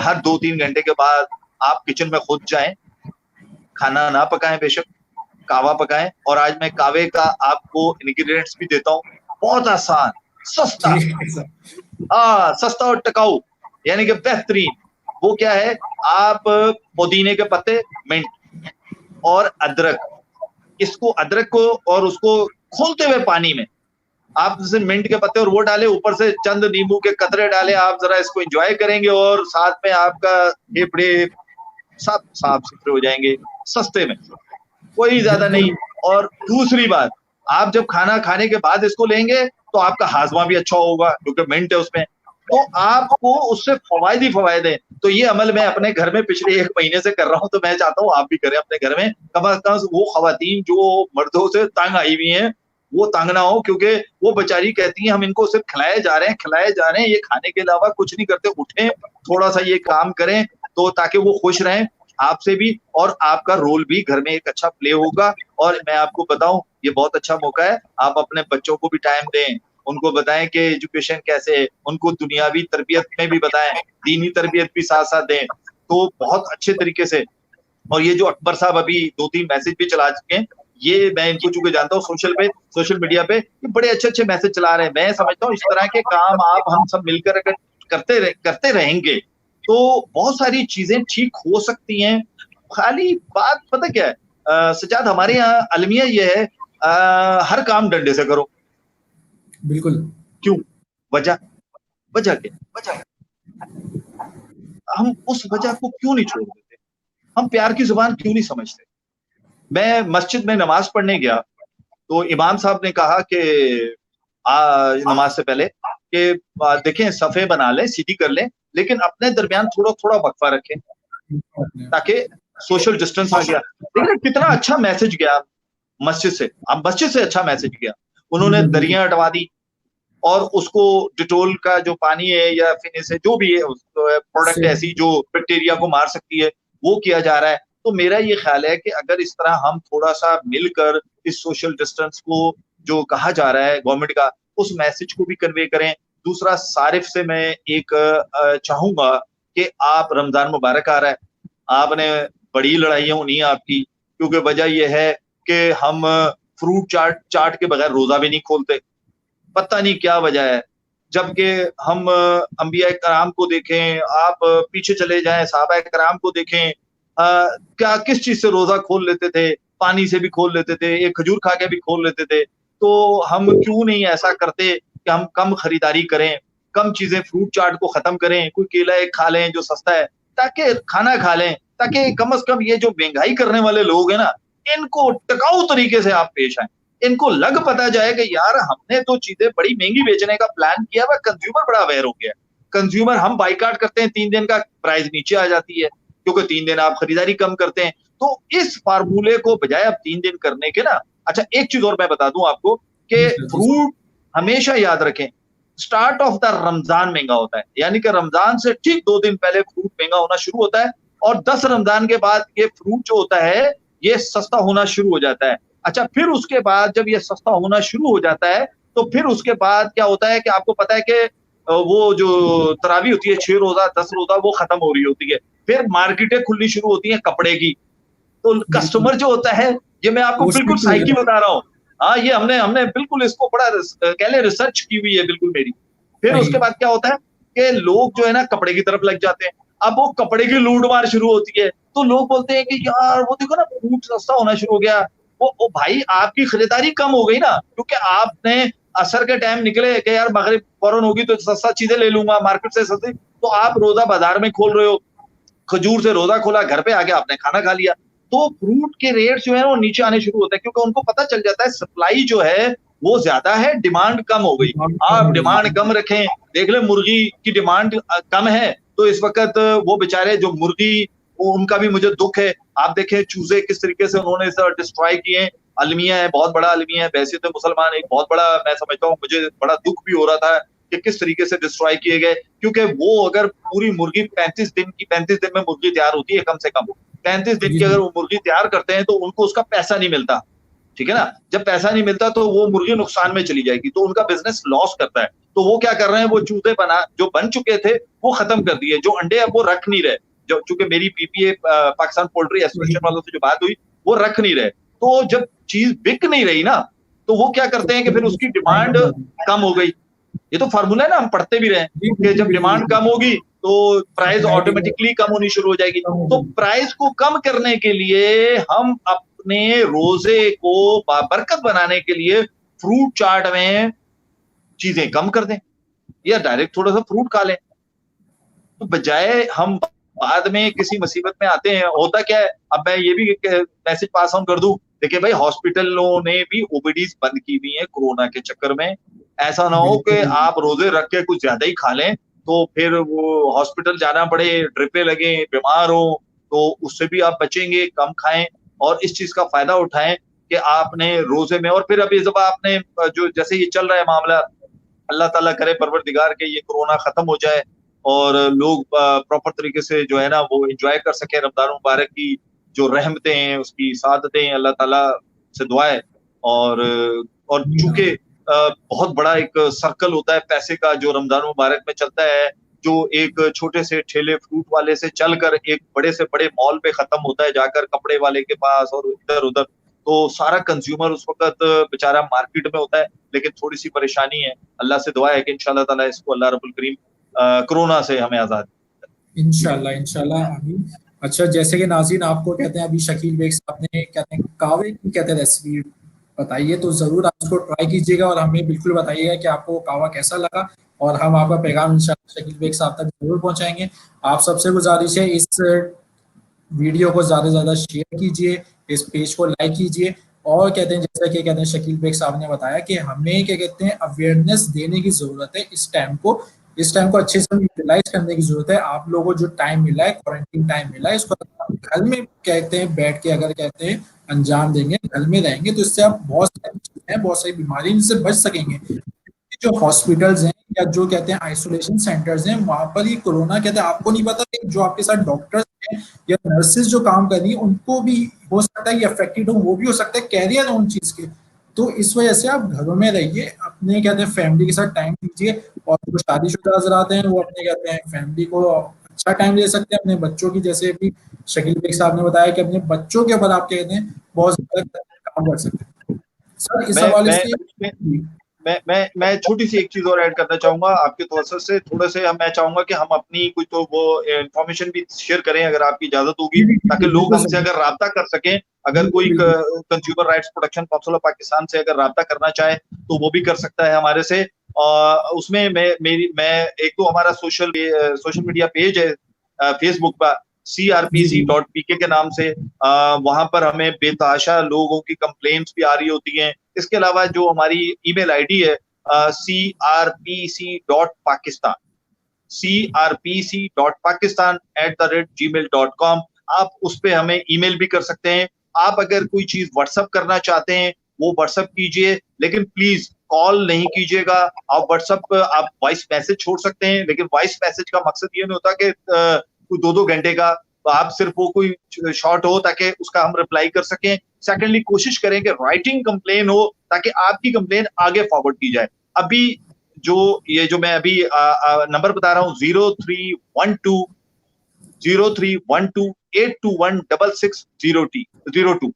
हर 2-3 घंटे के बाद आप किचन में खुद जाएं, खाना ना पकाएं, बेशक कावा पकाएं। और आज मैं कावे का आपको इंग्रेडिएंट्स भी देता हूँ, बहुत आसान, सस्ता, सस्ता और टिकाऊ, यानी कि बेहतरीन। वो क्या है, आप पुदीने के पत्ते, मिंट और अदरक, इसको अदरक को और उसको खोलते हुए पानी में आप जैसे मिंट के पत्ते और वो डाले, ऊपर से चंद नींबू के कतरे डाले, आप जरा इसको एंजॉय करेंगे, और साथ में आपका फेफड़े सब साफ सुथरे हो जाएंगे, सस्ते में, कोई ज्यादा नहीं। और दूसरी बात, आप जब खाना खाने के बाद इसको लेंगे तो आपका हाजमा भी अच्छा होगा क्योंकि मिंट है उसमें, तो आपको उससे फवायद ही फवायद है। तो ये अमल मैं अपने घर में पिछले 1 महीने से कर रहा हूँ, तो मैं चाहता हूँ आप भी करें अपने घर में। कम अज कम वो खवातीन जो मर्दों से तंग आई हुई हैं वो तंग ना हो, क्योंकि वो बेचारी कहती हैं हम इनको सिर्फ खिलाए जा रहे हैं, ये खाने के अलावा कुछ नहीं करते। उठें, थोड़ा सा ये काम करें, तो ताकि वो खुश रहें आपसे भी, और आपका रोल भी घर में एक अच्छा प्ले होगा। और मैं आपको बताऊं, ये बहुत अच्छा मौका है, आप अपने बच्चों को भी टाइम दें, उनको बताएं कि एजुकेशन कैसे है, उनको दुनियावी तरबियत में भी बताएं, दीनी तरबियत भी साथ साथ दें, तो बहुत अच्छे तरीके से। और ये जो अकबर साहब अभी 2-3 मैसेज भी चला चुके हैं, ये मैं इनको चूंकि जानता हूँ सोशल मीडिया पे, ये बड़े अच्छे मैसेज चला रहे हैं। मैं समझता हूँ इस तरह के काम आप हम सब मिलकर अगर करते रहेंगे तो बहुत सारी चीजें ठीक हो सकती हैं। खाली बात पता क्या है, सजाद, हमारे यहाँ अलमिया ये है, हर काम डंडे से करो। बिल्कुल। क्यों? वजह क्या? हम उस वजह को क्यों नहीं छोड़ देते? हम प्यार की जुबान क्यों नहीं समझते? मैं मस्जिद में नमाज पढ़ने गया तो इमाम साहब ने कहा कि नमाज से पहले कि देखें सफे बना लें, सीधी कर लें, लेकिन अपने दरमियान थोड़ा वक्फा रखें ताकि सोशल डिस्टेंस आ गया। देखिए कितना अच्छा मैसेज गया मस्जिद से, अब मस्जिद से अच्छा मैसेज गया। उन्होंने दरियां हटवा दी, और उसको डिटोल का जो पानी है या फिर से जो भी है प्रोडक्ट ऐसी जो बैक्टीरिया को मार सकती है, वो किया जा रहा है। तो मेरा ये ख्याल है कि अगर इस तरह हम थोड़ा सा मिलकर इस सोशल डिस्टेंस को जो कहा जा रहा है गवर्नमेंट का, उस मैसेज को भी कन्वे करें। दूसरा, सारिफ से मैं एक चाहूंगा कि आप, रमजान मुबारक आ रहा है, आपने बड़ी लड़ाइयां होनी है आपकी, क्योंकि वजह यह है कि हम फ्रूट चाट के बगैर रोजा भी नहीं खोलते, पता नहीं क्या वजह है। जबकि हम अंबिया कराम को देखें, आप पीछे चले जाएं, सहाबा कराम को देखें, क्या किस चीज से रोजा खोल लेते थे? पानी से भी खोल लेते थे, एक खजूर खा के भी खोल लेते थे। तो हम क्यों नहीं ऐसा करते कि हम कम खरीदारी करें, कम चीजें, फ्रूट चाट को खत्म करें, कोई केला एक खा लें जो सस्ता है, ताकि खाना खा लें, ताकि कम से कम ये जो महंगाई करने वाले लोग हैं ना, इनको टिकाऊ तरीके से आप पेश आए, इनको लग पता जाए कि यार हमने तो चीजें बड़ी महंगी बेचने का प्लान किया हुआ, कंज्यूमर बड़ा अवेयर हो गया। कंज्यूमर, हम बाइकाट करते हैं, 3 दिन का प्राइस नीचे आ जाती है क्योंकि 3 दिन आप खरीदारी कम करते हैं। तो इस फार्मूले को बजाय अब 3 दिन करने के ना, अच्छा एक चीज और मैं बता दूं आपको कि फ्रूट हमेशा याद रखें, स्टार्ट ऑफ द रमजान महंगा होता है, यानी कि रमजान से ठीक 2 दिन पहले फ्रूट महंगा होना शुरू होता है, और 10 रमजान के बाद ये फ्रूट जो होता है ये सस्ता होना शुरू हो जाता है। अच्छा, फिर उसके बाद जब ये सस्ता होना शुरू हो जाता है तो फिर उसके बाद क्या होता है कि आपको पता है कि वो जो तरावी होती है, 6 रोजा 10 रोजा, वो खत्म हो रही होती है, फिर मार्केटें खुलनी शुरू होती हैं कपड़े की। तो कस्टमर जो होता है, ये मैं आपको बिल्कुल साइकी बता रहा हूँ, हाँ, ये हमने बिल्कुल इसको बड़ा कह ले रिसर्च की हुई है बिल्कुल मेरी। फिर उसके बाद क्या होता है कि लोग जो है ना कपड़े की तरफ लग जाते हैं, अब वो कपड़े की लूट मार शुरू होती है, तो लोग बोलते हैं कि यार वो देखो ना फ्रूट सस्ता होना शुरू हो गया। वो भाई आपकी खरीदारी कम हो गई ना, क्योंकि आपने असर के टाइम निकले कि यार मगरिब फौरन होगी तो सस्ता चीजें ले लूंगा मार्केट से सस्ती, तो आप रोजा बाजार में खोल रहे हो, खजूर से रोजा खोला, घर पे आके आपने खाना खा लिया। तो फ्रूट के रेट जो है वो नीचे आने शुरू होते हैं, क्योंकि उनको पता चल जाता है सप्लाई जो है वो ज्यादा है, डिमांड कम हो गई। आप डिमांड कम रखें, देख ले मुर्गी की डिमांड कम है, तो इस वक्त वो बेचारे जो मुर्गी, उनका भी मुझे दुख है। आप देखें चूजे किस तरीके से उन्होंने डिस्ट्रॉय किए। अलमिया है, बहुत बड़ा अलमिया है, वैसे तो मुसलमान एक बहुत बड़ा, मैं समझता हूँ, मुझे बड़ा दुख भी हो रहा था कि किस तरीके से डिस्ट्रॉय किए गए, क्योंकि वो अगर पूरी मुर्गी 35 दिन में मुर्गी तैयार होती है कम से कम, 35 दिन की अगर वो मुर्गी तैयार करते हैं तो उनको उसका पैसा नहीं मिलता, ठीक है ना। जब पैसा नहीं मिलता तो वो मुर्गी नुकसान में चली जाएगी, तो उनका बिजनेस लॉस करता है। तो वो क्या कर रहे हैं, वो चूजे जो बन चुके थे वो खत्म कर दिए, जो अंडे अब वो रख नहीं रहे। जो चूंकि मेरी पीपीए पाकिस्तान पोल्ट्री एसोसिएशन वालों से जो बात हुई, वो रख नहीं रहे। तो जब चीज बिक नहीं रही ना, तो वो क्या करते हैं कि फिर उसकी डिमांड कम हो गई। ये तो फार्मूला है ना, हम पढ़ते भी रहे कि जब डिमांड कम होगी तो प्राइस ऑटोमेटिकली कम होनी शुरू हो जाएगी। तो प्राइस को कम करने के लिए हम अपने रोजे को बाबरकत बनाने के लिए फ्रूट चाट में चीजें कम कर दें, या डायरेक्ट थोड़ा सा फ्रूट खा लें। तो बजाय हम बाद में किसी मुसीबत में आते हैं, होता क्या है, अब मैं ये भी मैसेज पास ऑन कर दूं, देखिए भाई हॉस्पिटलों ने भी ओपीडीज बंद की हुई है कोरोना के चक्कर में। ऐसा ना हो कि आप रोजे रख के कुछ ज्यादा ही खा लें तो फिर वो हॉस्पिटल जाना पड़े, ड्रिपें लगे, बीमार हो, तो उससे भी आप बचेंगे। कम खाएं और इस चीज का फायदा उठाएं कि आपने रोजे में, और फिर अभी जब आपने जो जैसे ये चल रहा है मामला, अल्लाह ताला करे परवरदिगार के ये कोरोना खत्म हो जाए और लोग प्रॉपर तरीके से जो है ना वो एंजॉय कर सके रमजान मुबारक की जो रहमतें हैं, उसकी सादतें, अल्लाह ताला से दुआ है। और चूंकि बहुत बड़ा एक सर्कल होता है पैसे का जो रमजान मुबारक में चलता है, जो एक छोटे से ठेले फ्रूट वाले से चलकर एक बड़े से बड़े मॉल पे खत्म होता है, जाकर कपड़े वाले के पास और इधर उधर। तो सारा कंज्यूमर उस वक्त बेचारा मार्केट में होता है, लेकिन थोड़ी सी परेशानी है। अल्लाह से दुआ है कि इंशाल्लाह ताला इसको अल्लाह रब्बुल करीम कोरोना से हमें आजाद। इंशाल्लाह इंशाल्लाह आमीन। अच्छा, जैसे कि नाज़रीन आपको कहते हैं अभी शकील बेग साहब ने कहते हैं कावे की कहते हैं रेसिपी बताई है, तो जरूर आप उसको ट्राई कीजिएगा और हमें बिल्कुल बताइएगा कि आपको कावा कैसा लगा, और हम आपका पैगाम इंशाल्लाह शकील बेग साहब तक जरूर पहुंचाएंगे। आप सबसे गुजारिश है इस वीडियो को ज्यादा से ज्यादा शेयर कीजिए, इस पेज को लाइक कीजिए, और कहते हैं जैसा कि कहते हैं शकील बेग साहब ने बताया कि हमें क्या कहते हैं अवेयरनेस देने की जरूरत है। इस टाइम को अच्छे से यूटिलाइज करने की जरूरत है। आप लोगों को जो टाइम मिला है, क्वारंटीन टाइम मिला है, इसको घर में कहते हैं बैठ के अगर कहते हैं अंजाम देंगे, घर में रहेंगे, तो इससे आप बहुत सारी चीजें हैं, बहुत सारी बीमारी से बच सकेंगे। जो हॉस्पिटल्स हैं या जो कहते हैं आइसोलेशन सेंटर्स हैं, वहां पर ही कोरोना कहते हैं, आपको नहीं पता कि जो आपके साथ डॉक्टर्स हैं या नर्सेज जो काम कर रही है उनको भी हो सकता है कि अफेक्टेड हो, वो भी हो सकता है कैरियर हो उन चीज के। तो इस वजह से आप घरों में रहिए, अपने कहते हैं फैमिली के साथ टाइम दीजिए, और जो शादीशुदा हजरात हैं वो अपने कहते हैं फैमिली को अच्छा टाइम दे सकते हैं। अपने बच्चों की, जैसे अभी शकील बेग साहब ने बताया कि अपने बच्चों के ऊपर आप कहते हैं बहुत ज्यादा काम कर सकते हैं। सर इस मैं हवाले मैं से मैं छोटी सी एक चीज और ऐड करना चाहूंगा आपके तवज्जो से, थोड़े से मैं चाहूंगा कि हम अपनी कुछ तो वो इंफॉर्मेशन भी शेयर करें अगर आपकी इजाजत होगी, ताकि लोग हमसे अगर राब्ता कर सकें। अगर कोई consumer rights protection council of Pakistan से अगर राब्ता करना चाहे तो वो भी कर सकता है हमारे से। उसमें मैं एक तो हमारा सोशल मीडिया पेज है फेसबुक पर, crpc.pk के नाम से। वहां पर हमें बेतहाशा लोगों की कंप्लेंट्स भी आ रही होती हैं। इसके अलावा जो हमारी ईमेल आईडी है crpc.pakistan crpc.pakistan@gmail.com, आप उस पे हमें ईमेल भी कर सकते हैं। आप अगर कोई चीज व्हाट्सएप करना चाहते हैं वो व्हाट्सएप कीजिए, लेकिन प्लीज कॉल नहीं कीजिएगा। आप व्हाट्सएप आप वॉइस मैसेज छोड़ सकते हैं, लेकिन वॉइस मैसेज का मकसद ये नहीं होता कि कोई 2-2 घंटे का, तो आप सिर्फ वो कोई शॉर्ट हो ताकि उसका हम रिप्लाई कर सकें। सेकेंडली कोशिश करें कि राइटिंग कंप्लेन हो ताकि आपकी कंप्लेन आगे फॉरवर्ड की जाए। अभी जो मैं अभी नंबर बता रहा हूँ 0312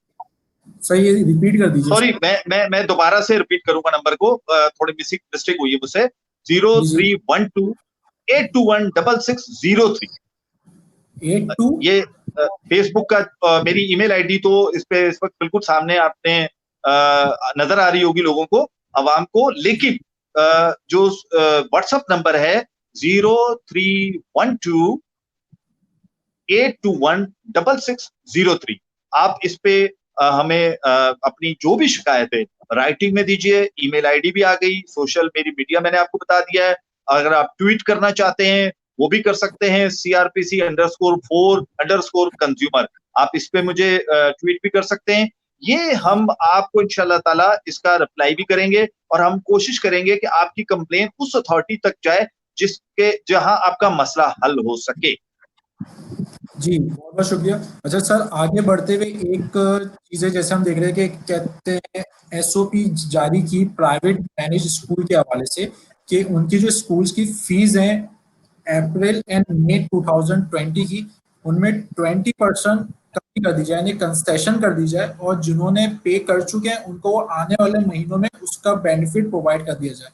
सही है, रिपीट कर दीजिए। सॉरी, मैं दोबारा से रिपीट करूंगा नंबर को, थोड़ी मिस्टेक हुई है मुझसे। 0312 821 6603। 82 फेसबुक का मेरी ईमेल आईडी तो इस वक्त बिल्कुल सामने आपने नजर आ रही होगी लोगों को, अवाम को, लेकिन जो व्हाट्सएप नंबर है 031282160603, आप इस पे हमें अपनी जो भी शिकायत है राइटिंग में दीजिए। ईमेल आईडी भी आ गई, सोशल मेरी मीडिया मैंने आपको बता दिया है। अगर आप ट्वीट करना चाहते हैं वो भी कर सकते हैं, CRPC_4_कंज्यूमर, आप इस पे मुझे ट्वीट भी कर सकते हैं। ये हम आपको इंशाल्लाह ताला इसका रिप्लाई भी करेंगे और हम कोशिश करेंगे कि आपकी कंप्लेन उस अथॉरिटी तक जाए जहां आपका मसला हल हो सके। जी, बहुत बहुत शुक्रिया। अच्छा सर, आगे बढ़ते हुए एक चीज़ है, जैसे हम देख रहे हैं कि कहते हैं एसओपी जारी की प्राइवेट मैनेज स्कूल के हवाले से कि उनकी जो स्कूल्स की फीस हैं अप्रैल एंड मई 2020 की, उनमें 20% कमी कर दी जाए, यानी कंसेशन कर दी जाए, और जिन्होंने पे कर चुके हैं उनको आने वाले महीनों में उसका बेनिफिट प्रोवाइड कर दिया जाए।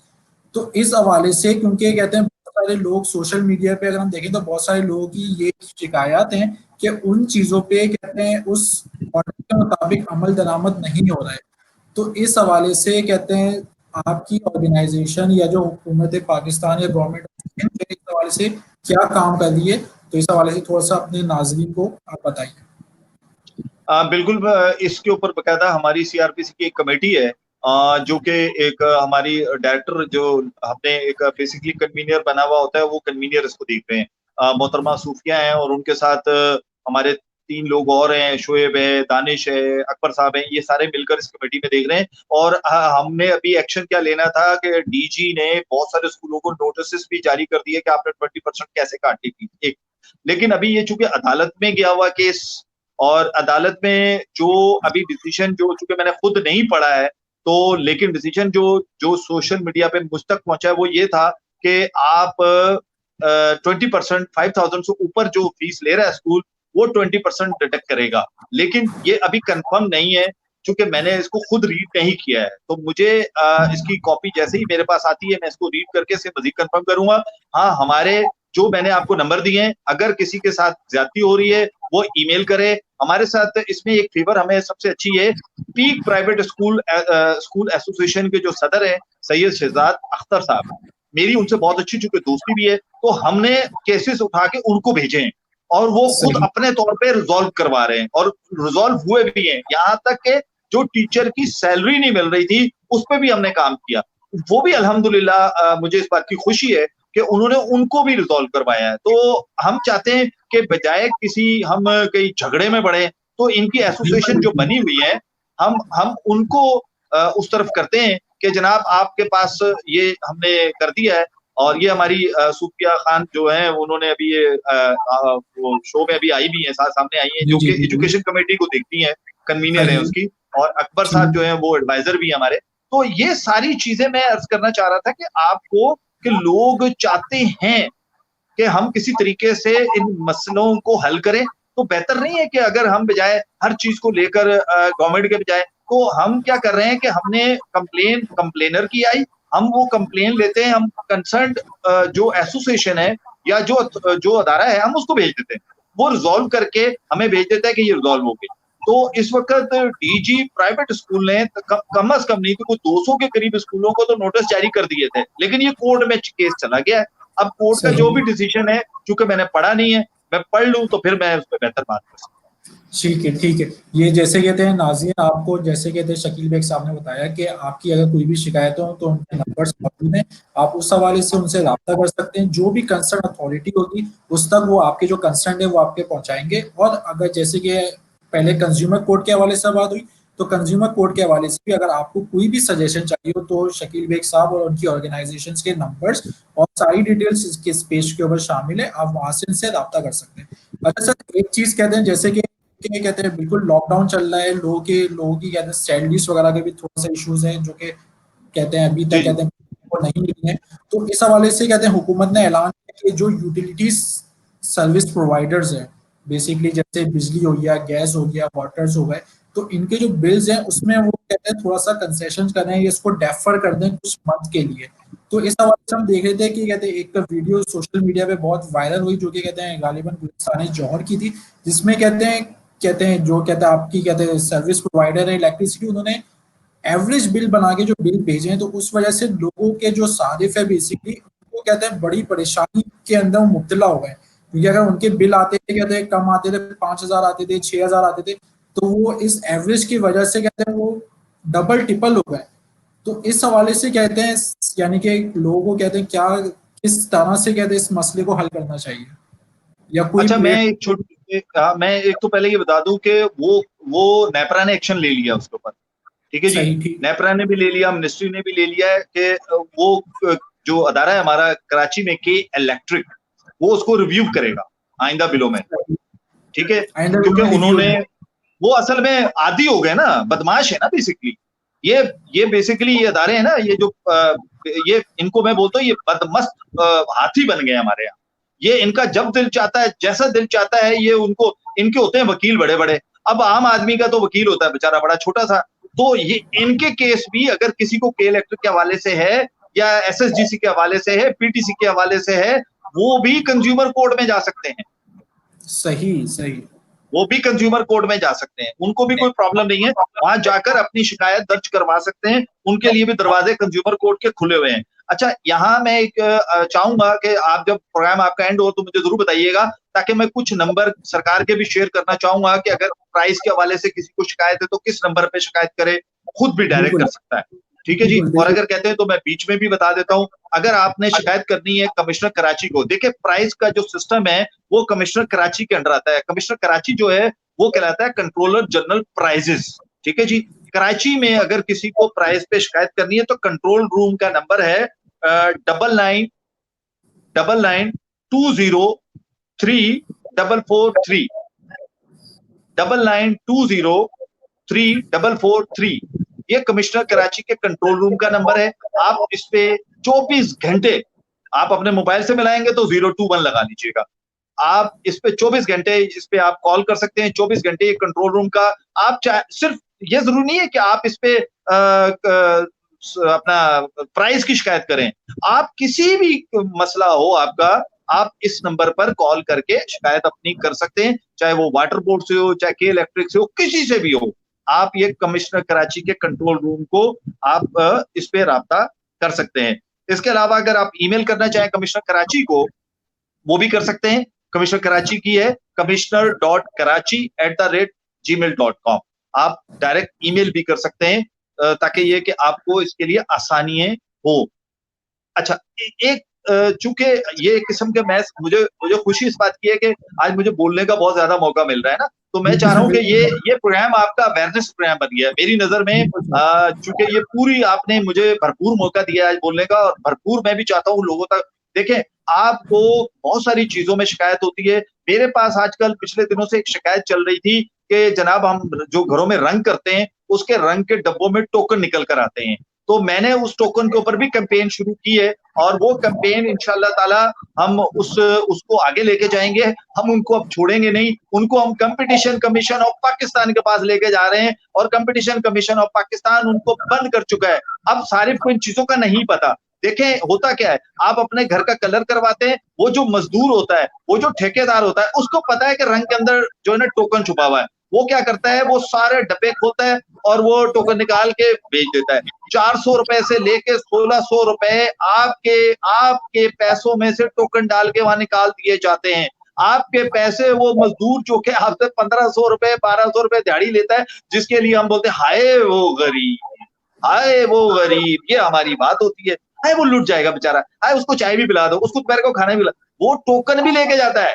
तो इस हवाले से, क्योंकि कहते हैं बहुत सारे लोग सोशल मीडिया पे अगर हम देखें तो बहुत सारे लोगों की ये शिकायत हैं कि उन चीज़ों पे कहते हैं उस ऑर्डर के मुताबिक अमल दरामद नहीं हो रहा है। तो इस हवाले से कहते हैं आपकी ऑर्गेनाइजेशन या जो हुकूमत पाकिस्तान या गवर्नमेंट इस हवाले से क्या काम कर रही है, तो इस हवाले से थोड़ा सा अपने नाजरीन को आप बताइए। बिल्कुल, इसके ऊपर बकायदा हमारी सीआरपीसी की एक कमेटी है, जो कि एक हमारी डायरेक्टर, जो हमने एक बेसिकली कन्वीनियर बना हुआ होता है, वो कन्वीनियर इसको देख रहे हैं। मोहतरमा सूफिया हैं और उनके साथ हमारे 3 लोग और हैं, शोएब है, दानिश है, अकबर साहब हैं, ये सारे मिलकर इस कमेटी में देख रहे हैं। और हमने अभी एक्शन क्या लेना था कि डीजी ने बहुत सारे स्कूलों को नोटिस भी जारी कर दिए कि आपने 20% कैसे काटी थी, एक। लेकिन अभी ये चूंकि अदालत में गया हुआ केस, और अदालत में जो अभी डिसीजन, जो चूंकि मैंने खुद नहीं पढ़ा है, तो लेकिन डिसीजन जो जो सोशल मीडिया पे मुझ तक पहुंचा है वो ये था कि आप 20%, 5,000 से ऊपर जो फीस ले रहा है स्कूल, वो 20% डिडक्ट करेगा। लेकिन ये अभी कंफर्म नहीं है, चूंकि मैंने इसको खुद रीड नहीं किया है, तो मुझे इसकी कॉपी जैसे ही मेरे पास आती है मैं इसको रीड करके इसे मजीद कंफर्म करूंगा। हाँ, हमारे जो मैंने आपको नंबर दिए हैं, अगर किसी के साथ ज्यादती हो रही है वो ईमेल करे हमारे साथ। इसमें एक फेवर हमें सबसे अच्छी है, पीक प्राइवेट स्कूल एसोसिएशन के जो सदर है सैयद शहजाद अख्तर साहब, मेरी उनसे बहुत अच्छी चूंकि दोस्ती भी है, तो हमने केसेस उठा के उनको भेजे हैं और वो खुद अपने तौर पे रिजॉल्व करवा रहे हैं और रिजॉल्व हुए भी हैं। यहाँ तक के जो टीचर की सैलरी नहीं मिल रही थी उस पर भी हमने काम किया, वो भी अल्हम्दुलिल्लाह मुझे इस बात की खुशी है कि उन्होंने उनको भी रिजॉल्व करवाया है। तो हम चाहते हैं कि बजाय किसी हम कहीं झगड़े में बढ़े, तो इनकी एसोसिएशन जो बनी हुई है, हम उनको उस तरफ करते हैं कि जनाब आपके पास ये हमने कर दिया है। और ये हमारी सूफिया खान जो है, उन्होंने अभी ये वो शो में अभी आई भी है, सामने आई है, जो कि एजुकेशन कमेटी को देखती है, कन्वीनर है उसकी, और अकबर साहब जो है वो एडवाइजर भी है हमारे। तो ये सारी चीजें मैं अर्ज करना चाह रहा था कि आपको, कि लोग चाहते हैं कि हम किसी तरीके से इन मसलों को हल करें। तो बेहतर नहीं है कि अगर हम बजाय हर चीज को लेकर गवर्नमेंट के बजाय, तो हम क्या कर रहे हैं कि हमने कंप्लेनर की आई, हम वो कंप्लेन लेते हैं, हम कंसर्न जो एसोसिएशन है या जो अदारा है, हम उसको भेज देते हैं, वो रिजॉल्व करके हमें भेज देता है कि ये रिजॉल्व हो गई। तो इस वक्त डीजी प्राइवेट स्कूल ने कम अज कम नहीं तो कुछ 200 के करीब स्कूलों को तो नोटिस जारी कर दिए थे, लेकिन ये कोर्ट में केस चला गया है। अब कोर्ट का जो भी डिसीजन है, चूंकि मैंने पढ़ा नहीं है, मैं पढ़ लूं तो फिर मैं उस पर बेहतर बात कर सकता हूँ। ठीक है, ठीक है। ये जैसे कहते हैं नाज़रीन, आपको जैसे कहते हैं शकील बेग साहब ने बताया कि आपकी अगर कोई भी शिकायत हो तो उनके नंबर्स मौजूद हैं, आप उस हवाले से उनसे रब्ता कर सकते हैं। जो भी कंसर्न अथॉरिटी होगी उस तक वो आपके जो कंसर्न है वो आपके पहुंचाएंगे। और अगर जैसे कि पहले कंज्यूमर कोर्ट के हवाले से बात हुई, तो कंज्यूमर कोर्ट के हवाले से भी अगर आपको कोई भी सजेशन चाहिए हो तो शकील बेग साहब और उनकी ऑर्गेनाइजेशन के नंबर्स और सारी डिटेल्स इसके पेज के ऊपर शामिल है, आप वहां से इनसे रब्ता कर सकते हैं। अच्छा सर, एक चीज कहते हैं, जैसे कि कहते हैं बिल्कुल लॉकडाउन चल रहा है, लोगों की कहते हैं सैलरीज वगैरह के भी थोड़ा सा इश्यूज हैं, जो कि कहते हैं अभी तक कहते हैं वो नहीं मिली है। तो इस हवाले से कहते हैं हुकूमत ने ऐलान किया कि जो यूटिलिटीज सर्विस प्रोवाइडर्स हैं, बेसिकली जैसे बिजली हो गया, गैस हो गया, वाटर्स हो गए, तो इनके जो बिल्स हैं उसमें वो कहते हैं थोड़ा सा कंसेशन कर रहे हैं, इसको डेफर कर दें कुछ मंथ के लिए। तो इस हवाले से हम देख रहे थे कि कहते हैं एक वीडियो सोशल मीडिया पे बहुत वायरल हुई, जो कि कहते हैं गालिबन गुलिस्तान जौहर की थी, जिसमें कहते हैं जो कहते हैं आपकी कहते हैं सर्विस प्रोवाइडर है इलेक्ट्रिसिटी, उन्होंने एवरेज बिल बना के जो बिल भेजे हैं, तो उस वजह से लोगों के जो सारिफ है बेसिकली उनको कहते हैं बड़ी परेशानी के अंदर मुब्तला हो गए, क्योंकि अगर उनके बिल आते थे कहते हैं कम आते थे, 5,000 आते थे, 6,000 आते थे, तो वो इस एवरेज की वजह से कहते हैं वो डबल टिपल हो गए। तो इस हवाले से कहते हैं यानी कि लोगों को कहते हैं क्या किस तरह से कहते हैं इस मसले को हल करना चाहिए, या कोई अच्छा, मैं एक तो पहले ये बता दूं कि वो नेपरा ने एक्शन ले लिया उसके ऊपर, ठीक है जी। सही ठीक नेपरा ने भी ले लिया, मिनिस्ट्री ने भी ले लिया है कि वो जो अदारा है हमारा कराची में के इलेक्ट्रिक, वो उसको रिव्यू करेगा आइंदा बिलों में, ठीक है। आइंदा क्योंकि रिव्यू उन्होंने वो असल में आदी हो गए ना, बदमाश है ना बेसिकली। ये बेसिकली ये अदारे हैं ना, ये जो ये इनको मैं बोलता हूँ ये बदमस्त हाथी बन गए हमारे यहाँ। ये इनका जब दिल चाहता है, जैसा दिल चाहता है, ये उनको इनके होते हैं वकील बड़े बड़े। अब आम आदमी का तो वकील होता है बेचारा बड़ा छोटा सा। तो ये इनके केस भी अगर किसी को के इलेक्ट्रिक के हवाले से है या एसएसजीसी के हवाले से है, पीटीसी के हवाले से है, वो भी कंज्यूमर कोर्ट में जा सकते हैं। सही सही वो भी कंज्यूमर कोर्ट में जा सकते हैं, उनको भी कोई प्रॉब्लम नहीं है, वहां जाकर अपनी शिकायत दर्ज करवा सकते हैं। उनके लिए भी दरवाजे कंज्यूमर कोर्ट के खुले हुए हैं। अच्छा, यहाँ मैं एक चाहूंगा कि आप जब प्रोग्राम आपका एंड हो तो मुझे जरूर बताइएगा, ताकि मैं कुछ नंबर सरकार के भी शेयर करना चाहूंगा कि अगर प्राइस के हवाले से किसी को शिकायत है तो किस नंबर पे शिकायत करे, खुद भी डायरेक्ट कर सकता है, ठीक है जी। और अगर कहते हैं तो मैं बीच में भी बता देता हूँ, अगर आपने शिकायत करनी है कमिश्नर कराची को, देखिए प्राइस का जो सिस्टम है वो कमिश्नर कराची के अंडर आता है। कमिश्नर कराची जो है वो कहलाता है कंट्रोलर जनरल प्राइजेस, ठीक है जी। कराची में अगर किसी को प्राइस पे शिकायत करनी है तो कंट्रोल रूम का नंबर है 9999203443, 99203443। ये कमिश्नर कराची के कंट्रोल रूम का नंबर है। आप इस पे 24 घंटे आप अपने मोबाइल से मिलाएंगे तो 021 लगा लीजिएगा। आप इस पे 24 घंटे इस पे आप कॉल कर सकते हैं। 24 घंटे ये कंट्रोल रूम का, आप चाहे सिर्फ ये जरूरी नहीं है कि आप इस पे अपना प्राइस की शिकायत करें, आप किसी भी मसला हो आपका, आप इस नंबर पर कॉल करके शिकायत अपनी कर सकते हैं, चाहे वो वाटर बोर्ड से हो, चाहे के इलेक्ट्रिक से हो, किसी से भी हो। आप ये कमिश्नर कराची के कंट्रोल रूम को आप इस पे राब्ता कर सकते हैं। इसके अलावा अगर आप ईमेल करना चाहें कमिश्नर कराची को, वो भी कर सकते हैं। कमिश्नर कराची की है commissioner.karachi@gmail.com। आप डायरेक्ट ईमेल भी कर सकते हैं, ताकि ये कि आपको इसके लिए आसानियां हो। अच्छा, एक चूंकि ये किस्म के मैच, मुझे खुशी इस बात की है कि आज मुझे बोलने का बहुत ज्यादा मौका मिल रहा है ना, तो मैं चाह रहा हूँ कि ये प्रोग्राम आपका अवेयरनेस प्रोग्राम बन गया है मेरी नजर में। चूंकि ये पूरी आपने मुझे भरपूर मौका दिया है आज बोलने का, और भरपूर मैं भी चाहता हूँ लोगों तक। देखें, आपको बहुत सारी चीजों में शिकायत होती है। मेरे पास आजकल पिछले दिनों से एक शिकायत चल रही थी कि जनाब हम जो घरों में रंग करते हैं उसके रंग के डब्बों में टोकन निकल कर आते हैं। तो मैंने उस टोकन के ऊपर भी कैंपेन शुरू की है, और वो कैंपेन इंशाल्लाह ताला हम उसको आगे लेके जाएंगे। हम उनको अब छोड़ेंगे नहीं, उनको हम कंपटीशन कमीशन ऑफ पाकिस्तान के पास लेके जा रहे हैं, और कंपटीशन कमीशन ऑफ पाकिस्तान उनको बंद कर चुका है। अब सारिफ को इन चीजों का नहीं पता। देखें होता क्या है, आप अपने घर का कलर करवाते हैं, वो जो मजदूर होता है, वो जो ठेकेदार होता है, उसको पता है कि रंग के अंदर जो है ना टोकन छुपा हुआ है। वो क्या करता है, वो सारे डब्बे खोलता है और वो टोकन निकाल के बेच देता है। 400 रुपए से लेके 1600 रुपए आपके पैसों में से टोकन डाल के वहां निकाल दिए जाते हैं। आपके पैसे वो मजदूर जो कि आपसे 1500 रुपए 1200 रुपए दिहाड़ी लेता है, जिसके लिए हम बोलते हैं हाय वो गरीब, हाय वो गरीब, ये हमारी बात होती है। हाय वो लुट जाएगा बेचारा, हाय उसको चाय भी पिला दो, उसको दोपहर को खाना भी पिला, वो टोकन भी लेके जाता है।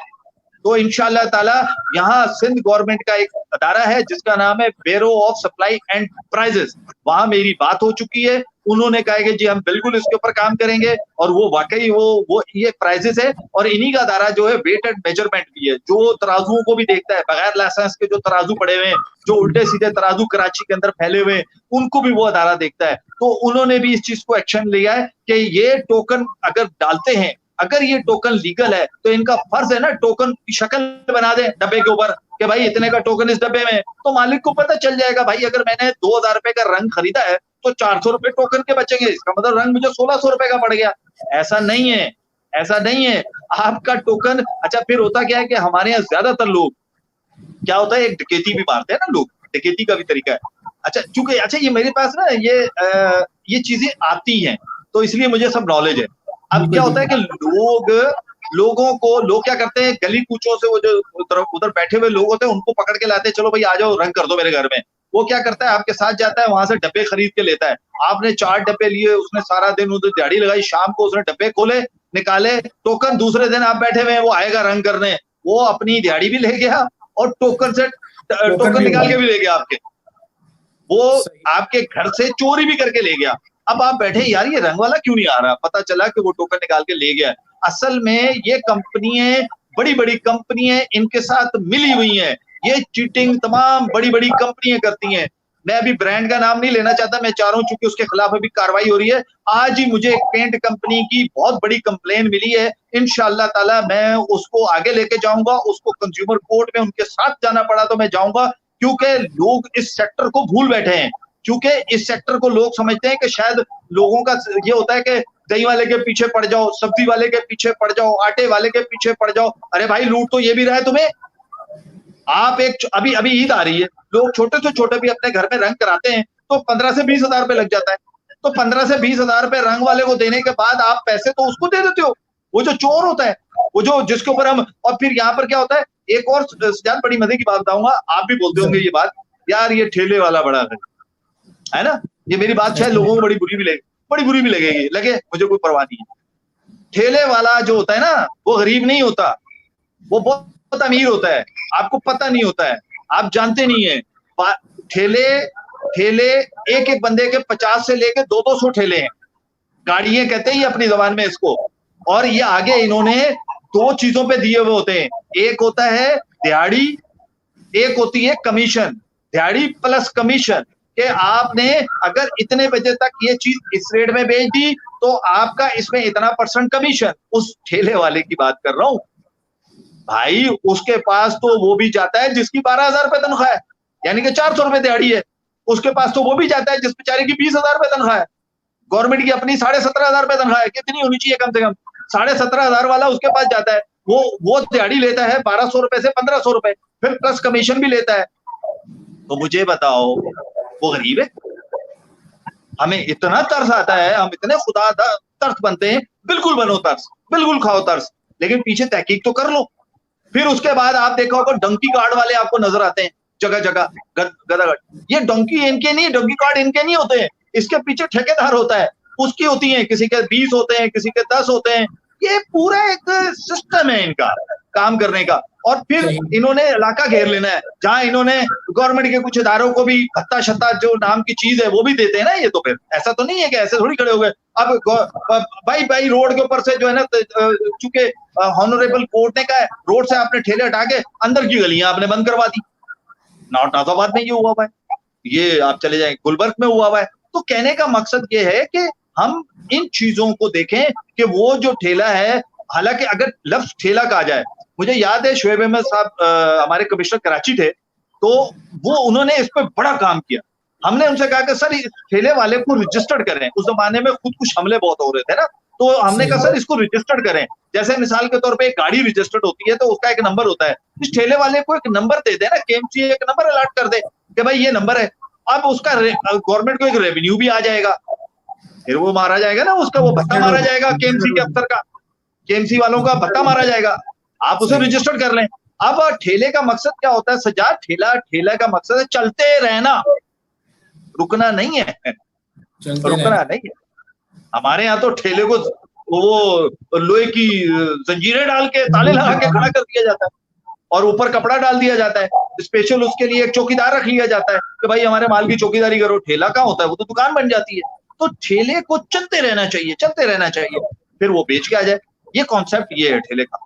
तो इंशाअल्लाह ताला यहाँ सिंध गवर्नमेंट का एक अदारा है जिसका नाम है bureau of supply and prices, वहां मेरी बात हो चुकी है। उन्होंने कहा कि जी हम बिल्कुल इसके ऊपर काम करेंगे, और वो वाकई वो ये प्राइजेस है। और इन्हीं का अदारा जो है वेट एंड मेजरमेंट भी है, जो तराजुओं को भी देखता है, बगैर लाइसेंस के जो तराजू पड़े हुए हैं, जो उल्टे सीधे तराजू कराची के अंदर फैले हुए हैं, उनको भी वो अदारा देखता है। तो उन्होंने भी इस चीज को एक्शन लिया है कि ये टोकन अगर डालते हैं, अगर ये टोकन लीगल है तो इनका फर्ज है ना टोकन की शक्ल बना दे डब्बे के ऊपर कि भाई इतने का टोकन इस डब्बे में, तो मालिक को पता चल जाएगा भाई अगर मैंने 2000 रुपए का रंग खरीदा है तो 400 रुपए टोकन के बचेंगे, इसका मतलब रंग मुझे 1600 रुपए का पड़ गया। ऐसा नहीं है, ऐसा नहीं है। आपका टोकन, अच्छा फिर होता क्या है कि हमारे यहाँ ज्यादातर लोग क्या होता है, एक डकैती भी मारते हैं ना लोग, डकैती का भी तरीका है। अच्छा चूंकि अच्छा ये मेरे पास ना ये चीजें आती हैं तो इसलिए मुझे सब नॉलेज है। अब क्या होता है कि लोग क्या करते हैं, गली कूचों से वो जो उधर बैठे हुए लोग होते हैं उनको पकड़ के लाते हैं, चलो भाई आ जाओ रंग कर दो मेरे घर में। वो क्या करता है, आपके साथ जाता है, वहां से डब्बे खरीद के लेता है। आपने 4 डब्बे लिए, उसने सारा दिन उधर दिहाड़ी लगाई, शाम को उसने डब्बे खोले, निकाले टोकन, दूसरे दिन आप बैठे हुए हैं, वो आएगा रंग करने, वो अपनी दिहाड़ी भी ले गया और टोकन निकाल के भी ले गया आपके, वो आपके घर से चोरी भी करके ले गया। अब आप बैठे यार ये रंग वाला क्यों नहीं आ रहा, पता चला कि वो टोकन निकाल के ले गया। असल में ये कंपनियां, बड़ी बड़ी कंपनियां इनके साथ मिली हुई हैं, ये चीटिंग तमाम बड़ी बड़ी कंपनियां करती हैं। मैं अभी ब्रांड का नाम नहीं लेना चाहता, मैं चाह रहा हूं चूंकि उसके खिलाफ अभी कार्रवाई हो रही है। आज ही मुझे एक पेंट कंपनी की बहुत बड़ी कंप्लेन मिली है, इंशाअल्लाह ताला मैं उसको आगे लेके जाऊंगा, उसको कंज्यूमर कोर्ट में उनके साथ जाना पड़ा तो मैं जाऊंगा, क्योंकि लोग इस सेक्टर को भूल बैठे हैं। क्योंकि इस सेक्टर को लोग समझते हैं कि शायद लोगों का ये होता है कि दही वाले के पीछे पड़ जाओ, सब्जी वाले के पीछे पड़ जाओ, आटे वाले के पीछे पड़ जाओ। अरे भाई लूट तो ये भी रहा है तुम्हें। आप एक अभी ईद आ रही है, लोग छोटे से छोटे भी अपने घर में रंग कराते हैं तो 15 से 20 हजार रुपए लग जाता है। तो 15 से 20 हजार रुपए रंग वाले को देने के बाद आप पैसे तो उसको दे देते हो, वो जो चोर होता है, वो जो जिसके ऊपर हम, और फिर यहाँ पर क्या होता है, एक और सिद्धांत बड़ी मजे की बात बताऊंगा, आप भी बोलते होंगे ये बात, यार ये ठेले वाला बड़ा है ना, ये मेरी बात शायद लोगों को बड़ी बुरी भी लगेगी, लगे मुझे कोई परवाह नहीं है। ठेले वाला जो होता है ना, वो गरीब नहीं होता, वो बहुत अमीर होता है, आपको पता नहीं होता है, आप जानते नहीं है। ठेले एक एक बंदे के 50 से लेके 200 ठेले हैं, गाड़ियां कहते हैं ये अपनी जबान में इसको। और ये आगे इन्होंने 2 चीजों पे दिए हुए होते हैं, एक होता है दिहाड़ी, एक होती है कमीशन। दिहाड़ी प्लस कमीशन, कि आपने अगर इतने बजे तक ये चीज इस रेट में बेच दी तो आपका इसमें इतना % कमीशन। उस ठेले वाले की बात कर रहा हूं भाई, उसके पास तो वो भी जाता है जिसकी 12,000 रुपए तनख्वाह है, यानी कि 400 रुपए दिहाड़ी है, उसके पास तो वो भी जाता है जिस बेचारे की 20,000 रुपए तनख्वाह है। गवर्नमेंट की अपनी 17,500 रुपए तनख्वाह है, कितनी होनी चाहिए कम से कम, 17,500 वाला उसके पास जाता है, वो दिहाड़ी लेता है 1200 रुपए से 1500 रुपए, फिर प्लस कमीशन भी लेता है। तो मुझे बताओ वो गरीब है? हमें इतना तरस आता है, हम इतने खुदा तरस बनते हैं, बिल्कुल बनो तरस, बिल्कुल खाओ तरस, लेकिन पीछे तहकीक तो कर लो। फिर उसके बाद आप देखा होगा डंकी कार्ड वाले आपको नजर आते हैं जगह जगह, गदागद। ये डंकी इनके नहीं, डंकी कार्ड इनके नहीं होते हैं, इसके पीछे ठेकेदार होता है, उसकी होती है, किसी के 20 होते हैं, किसी के 10 होते हैं। ये पूरा एक सिस्टम है इनका काम करने का। और फिर इन्होंने इलाका घेर लेना है, जहां इन्होंने गवर्नमेंट के कुछ इदारों को भी भत्ता शत्ता जो नाम की चीज है वो भी देते हैं ना। ये तो फिर ऐसा तो नहीं है कि ऐसे थोड़ी खड़े हो गए। अब भाई रोड के ऊपर से जो है ना, चूंकि ऑनरेबल कोर्ट ने कहा है रोड से आपने ठेले हटा के अंदर की गलियां आपने बंद करवा दी। नाज़ाबाद में ये हुआ हुआ है, ये आप चले जाए गुलबर्ग में हुआ हुआ है। तो कहने का मकसद ये है कि हम इन चीजों को देखें कि वो जो ठेला है, हालांकि अगर लफ्ज ठेला कहा जाए, मुझे याद है शोएब अहमद साहब हमारे कमिश्नर कराची थे, तो वो उन्होंने इस पर बड़ा काम किया। हमने उनसे कहा कि सर इस ठेले वाले को रजिस्टर्ड करें, उस जमाने में खुद कुछ हमले बहुत हो रहे थे ना, तो हमने कहा सर इसको रजिस्टर्ड करें। जैसे मिसाल के तौर पे एक गाड़ी रजिस्टर्ड होती है तो उसका एक नंबर होता है, इस ठेले वाले को एक नंबर दे देना, केएमसी एक नंबर अलॉट कर दे कि भाई ये नंबर है। अब उसका गवर्नमेंट को एक रेवेन्यू भी आ जाएगा, फिर वो मारा जाएगा ना, उसका वो भत्ता मारा जाएगा, केएमसी के अफसर का, केएमसी वालों का भत्ता मारा जाएगा, आप उसे रजिस्टर्ड कर लें। अब ठेले का मकसद क्या होता है सज्जाद, ठेला का मकसद है चलते रहना, रुकना नहीं है, रुकना नहीं है। हमारे यहाँ तो ठेले को वो लोहे की जंजीरें डाल के ताले लगा के खड़ा कर दिया जाता है और ऊपर कपड़ा डाल दिया जाता है, स्पेशल उसके लिए एक चौकीदार रख लिया जाता है कि भाई हमारे माल की चौकीदारी करो। ठेला कहाँ होता है, वो तो दुकान बन जाती है। तो ठेले को चलते रहना चाहिए, चलते रहना चाहिए, फिर वो बेच के आ जाए। ये कॉन्सेप्ट ये है ठेले का।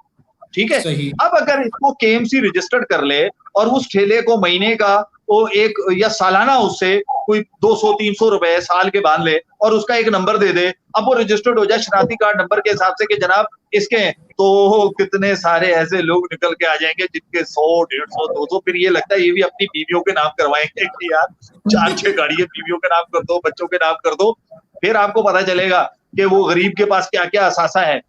ठीक है। सही। अब अगर इसको केएमसी रजिस्टर्ड कर ले और उस ठेले को महीने का वो एक या सालाना उससे कोई 200-300 रुपए साल के बांध ले और उसका एक नंबर दे दे, अब वो रजिस्टर्ड हो जाए शनाख्ती कार्ड नंबर के हिसाब से कि जनाब इसके, तो कितने सारे ऐसे लोग निकल के आ जाएंगे जिनके 100, 150, 200, फिर ये लगता है ये भी अपनी बीवियों के नाम करवाएंगे कि यार 4-6 गाड़ियां बीवियों के नाम कर दो, बच्चों के नाम कर दो, फिर आपको पता चलेगा कि वो गरीब के पास क्या क्या असासा है।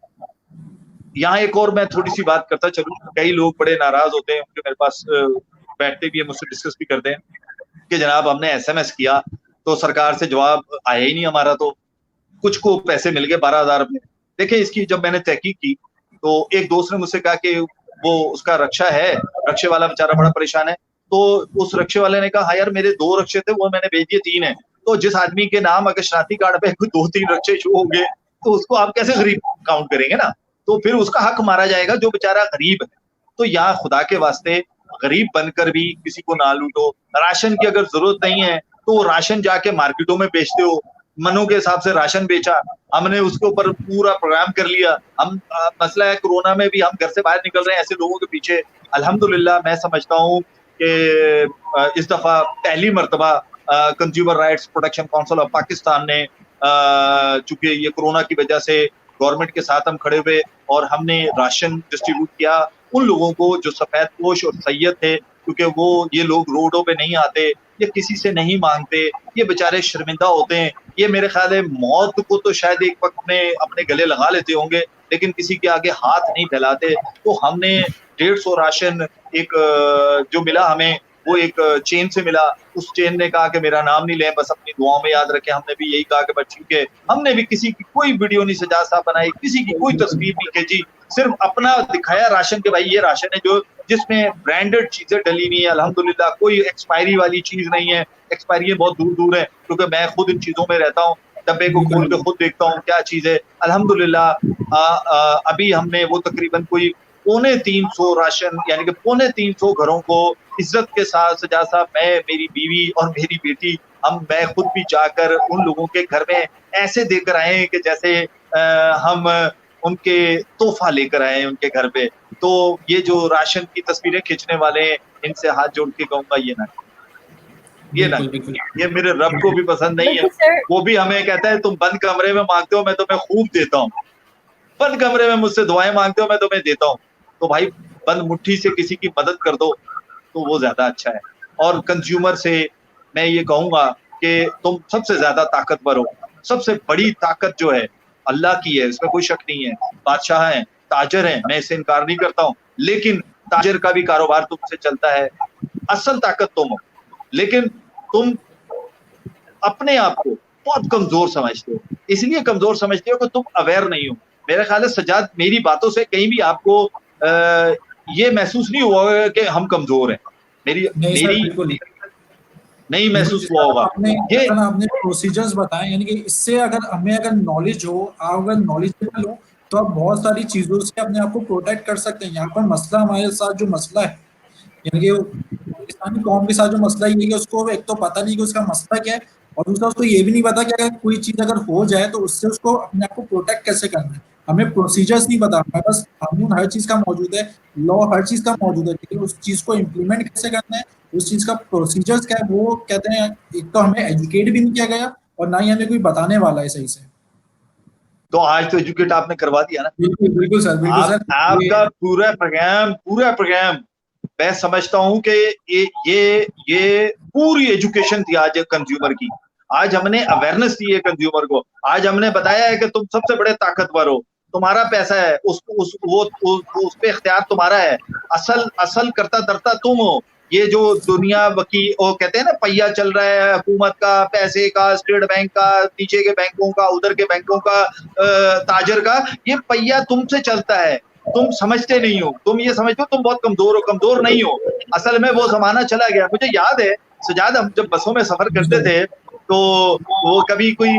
यहाँ एक और मैं थोड़ी सी बात करता चलूं, कई लोग बड़े नाराज होते हैं, उनके मेरे पास बैठते भी है, मुझसे डिस्कस भी करते हैं कि जनाब हमने एसएमएस किया तो सरकार से जवाब आया ही नहीं हमारा, तो कुछ को पैसे मिल गए 12,000 रुपए। देखिए इसकी जब मैंने तहकीक की तो एक दोस्त ने मुझसे कहा कि वो उसका रक्षा है, रक्षे वाला बेचारा बड़ा परेशान है, तो उस रक्षे वाले ने कहा हाँ यार मेरे 2 रक्षे थे वो मैंने भेज दिए 3 है, तो जिस आदमी के नाम अगर शनाख्ती कार्ड पे कोई 2-3 रक्षे शो होंगे तो उसको आप कैसे गरीब काउंट करेंगे ना, तो फिर उसका हक मारा जाएगा जो बेचारा गरीब है। तो यहाँ खुदा के वास्ते गरीब बनकर भी किसी को ना लूटो। राशन की अगर जरूरत नहीं है तो राशन जाके मार्केटों में बेचते हो, मनों के हिसाब से राशन बेचा, हमने उसके ऊपर पूरा प्रोग्राम कर लिया। हम मसला है कोरोना में भी हम घर से बाहर निकल रहे हैं ऐसे लोगों के पीछे। अल्हम्दुलिल्लाह मैं समझता हूँ कि इस दफा पहली मर्तबा consumer rights protection council of Pakistan ने चूंकि ये कोरोना की वजह से गवर्नमेंट के साथ हम खड़े हुए और हमने राशन डिस्ट्रीब्यूट किया उन लोगों को जो सफेद पोश और सैयद थे, क्योंकि वो ये लोग रोडों पे नहीं आते, ये किसी से नहीं मांगते, ये बेचारे शर्मिंदा होते हैं, ये मेरे ख्याल है मौत को तो शायद एक वक्त में अपने गले लगा लेते होंगे लेकिन किसी के आगे हाथ नहीं फैलाते। तो हमने 150 राशन एक जो मिला हमें वो एक चेन से मिला, उस चेन ने कहा कि मेरा नाम नहीं लें, बस अपनी दुआओं में याद रखें। हमने भी यही कहा कि बस ठीक है, हमने भी किसी की कोई वीडियो नहीं सजा सा बनाई, किसी की कोई तस्वीर नहीं खींची, सिर्फ अपना दिखाया राशन के भाई ये राशन है जो जिसमें ब्रांडेड चीजें डली हुई है। अल्हम्दुलिल्लाह कोई एक्सपायरी वाली चीज नहीं है, एक्सपायरी बहुत दूर दूर है क्योंकि मैं खुद इन चीजों में रहता हूँ, डब्बे को खोल के खुद देखता हूँ क्या चीज है। अल्हम्दुलिल्लाह अभी हमने वो तकरीबन कोई 350 राशन यानी कि 350 घरों को इज्जत के साथ सजा सा मैं, मेरी बीवी और मेरी बेटी, मैं खुद भी जाकर उन लोगों के घर में ऐसे देकर आए कि जैसे हम उनके तोहफा लेकर आए उनके घर पे। तो ये जो राशन की तस्वीरें खींचने वाले हैं इनसे हाथ जोड़ के कहूंगा ये ना, ये मेरे रब को भी पसंद नहीं है। वो भी हमें कहता है तुम बंद कमरे में मांगते हो मैं तुम्हें खूब देता हूँ, बंद कमरे में मुझसे दुआएं मांगते हो मैं तुम्हें देता हूँ। तो भाई बंद मुट्ठी से किसी की मदद कर दो तो वो ज्यादा अच्छा है। और कंज्यूमर से मैं ये कहूंगा कि तुम सबसे ज्यादा ताकतवर हो, सबसे बड़ी ताकत जो है अल्लाह की है, इसमें कोई शक नहीं है। बादशाह हैं, ताजर हैं, मैं इससे इनकार नहीं करता हूँ, लेकिन ताजर का भी कारोबार तुमसे चलता है। असल ताकत तुम हो, लेकिन तुम अपने आप को बहुत कमजोर समझते हो, इसलिए कमजोर समझते हो कि तुम अवेयर नहीं हो। मेरा ख्याल है सजाद मेरी बातों से कहीं भी आपको ये महसूस नहीं हुआ कि हम कमजोर हैं, मेरी नहीं महसूस हुआ होगा। ये आपने प्रोसीजर्स बताए, यानी कि इससे अगर हमें अगर नॉलेज हो, आप अगर नॉलेजेबल हो तो आप बहुत सारी चीजों से अपने आप को प्रोटेक्ट कर सकते हैं। यहाँ पर मसला हमारे साथ जो मसला है, यानी कि पाकिस्तानी कौम के साथ जो मसला ये है कि उसको एक तो पता नहीं कि उसका मसला क्या है और दूसरा उसको ये भी नहीं पता कि अगर कोई चीज अगर हो जाए तो उससे उसको अपने आप को प्रोटेक्ट कैसे करना है। हमें प्रोसीजर्स नहीं पता, हमारे पास कानून हर चीज का मौजूद है, लॉ हर चीज का मौजूद है, लेकिन उस चीज को इम्प्लीमेंट कैसे करना है, उस चीज का प्रोसीजर्स क्या है, वो कहते हैं एक तो हमें एजुकेट भी नहीं किया गया और ना ही हमें कोई बताने वाला है सही से। तो आज तो एजुकेट आपने करवा दिया ना। बिल्कुल बिल्कुल सर, बिल्कुल सर। आपका पूरा प्रोग्राम मैं समझता हूं कि ये पूरी एजुकेशन थी आज कंज्यूमर की। आज हमने अवेयरनेस दी है कंज्यूमर को, आज हमने बताया है कि तुम सबसे बड़े ताकतवर हो, तुम्हारा पैसा है, उस पे इख्तियार तुम्हारा है, असल करता धरता तुम हो। ये जो दुनिया की वो कहते हैं ना पहिया चल रहा है हुकूमत का, पैसे का, स्टेट बैंक का, नीचे के बैंकों का, उधर के बैंकों का, ताजर का, ये पहिया तुमसे चलता है, तुम समझते नहीं हो, तुम ये समझते हो तुम बहुत कमजोर हो, कमजोर नहीं हो। असल में वो जमाना चला गया। मुझे याद है सजाद, हम जब बसों में सफर करते थे तो वो कभी कोई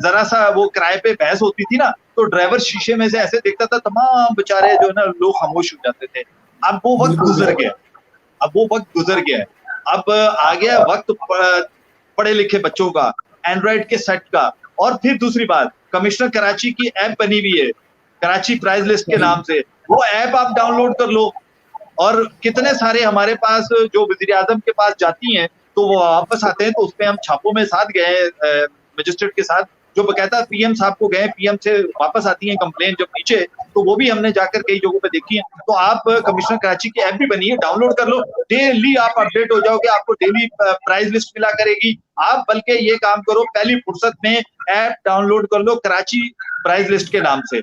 जरा सा वो किराए पे बहस होती थी ना, तो ड्राइवर शीशे में से ऐसे देखता था, तमाम बेचारे जो है ना लोग खामोश हो जाते थे। अब वो वक्त गुजर गया, है। अब आ गया वक्त पढ़े लिखे बच्चों का, एंड्रॉइड के सेट का। और फिर दूसरी बात, कमिश्नर कराची की ऐप बनी हुई है, कराची प्राइस लिस्ट के नाम से, वो ऐप आप डाउनलोड कर लो। और कितने सारे हमारे पास जो वजीर आजम के पास जाती हैं तो वो वापस आते हैं, तो उसमें हम छापों में साथ गए मजिस्ट्रेट के साथ, जो बकायदा पीएम साहब को गए, पीएम से वापस आती है कंप्लेन जब नीचे, तो वो भी हमने जाकर कई जगहों पे देखी है। तो आप कमिश्नर कराची की ऐप भी बनी है, डाउनलोड कर लो, डेली आप अपडेट हो जाओगे, आपको डेली प्राइस लिस्ट मिला करेगी। आप बल्कि ये काम करो, पहली फुर्सत में ऐप डाउनलोड कर लो कराची प्राइस लिस्ट के नाम से,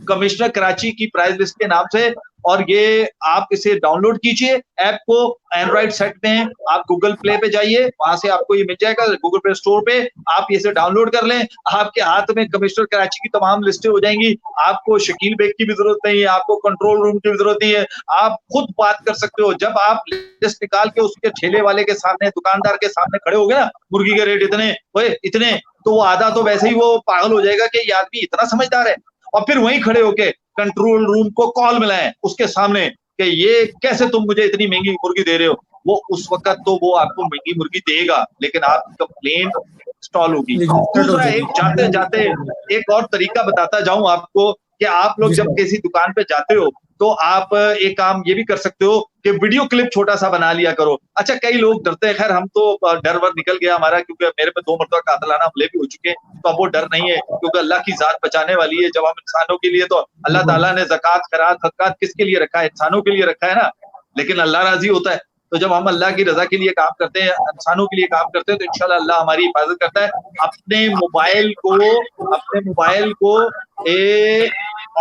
कमिश्नर कराची की प्राइस लिस्ट के नाम से, और ये आप इसे डाउनलोड कीजिए ऐप को। एंड्रॉइड सेट में आप गूगल प्ले पे जाइए, वहां से आपको ये मिल जाएगा, गूगल प्ले स्टोर पे आप इसे डाउनलोड कर लें। आपके हाथ में कमिश्नर कराची की तमाम लिस्टें हो जाएंगी, आपको शकील बेग की भी जरूरत नहीं है, आपको कंट्रोल रूम की भी जरूरत नहीं है, आप खुद बात कर सकते हो। जब आप लिस्ट निकाल के उसके ठेले वाले के सामने, दुकानदार के सामने खड़े हो गए ना, मुर्गी के रेट इतने, ओए इतने, तो वो आधा तो वैसे ही वो पागल हो जाएगा कि ये आदमी इतना समझदार है, और फिर वहीं खड़े होके कंट्रोल रूम को कॉल मिलाएं उसके सामने कि ये कैसे तुम मुझे इतनी महंगी मुर्गी दे रहे हो। वो उस वक्त तो वो आपको महंगी मुर्गी देगा, लेकिन आपकी कंप्लेन इंस्टॉल होगी। दूसरा, एक जाते जाते एक और तरीका बताता जाऊं आपको कि आप लोग जब किसी दुकान पे जाते हो तो आप एक काम ये भी कर सकते हो कि वीडियो क्लिप छोटा सा बना लिया करो। अच्छा, कई लोग डरते हैं, खैर हम तो डर वर निकल गया हमारा, क्योंकि मेरे पे 2 मरतबा कातलाना हमले भी हो चुके हैं, तो अब वो डर नहीं है, क्योंकि अल्लाह की जात बचाने वाली है। जब हम इंसानों के लिए, तो अल्लाह ताला ने ज़कात, खैरात, सदकात किसके लिए रखा है? इंसानों के लिए रखा है ना, लेकिन अल्लाह राजी होता है। तो जब हम अल्लाह की रजा के लिए काम करते हैं, इंसानों के लिए काम करते हैं, तो इंशाल्लाह अल्लाह हमारी हिफाजत करता है। अपने मोबाइल को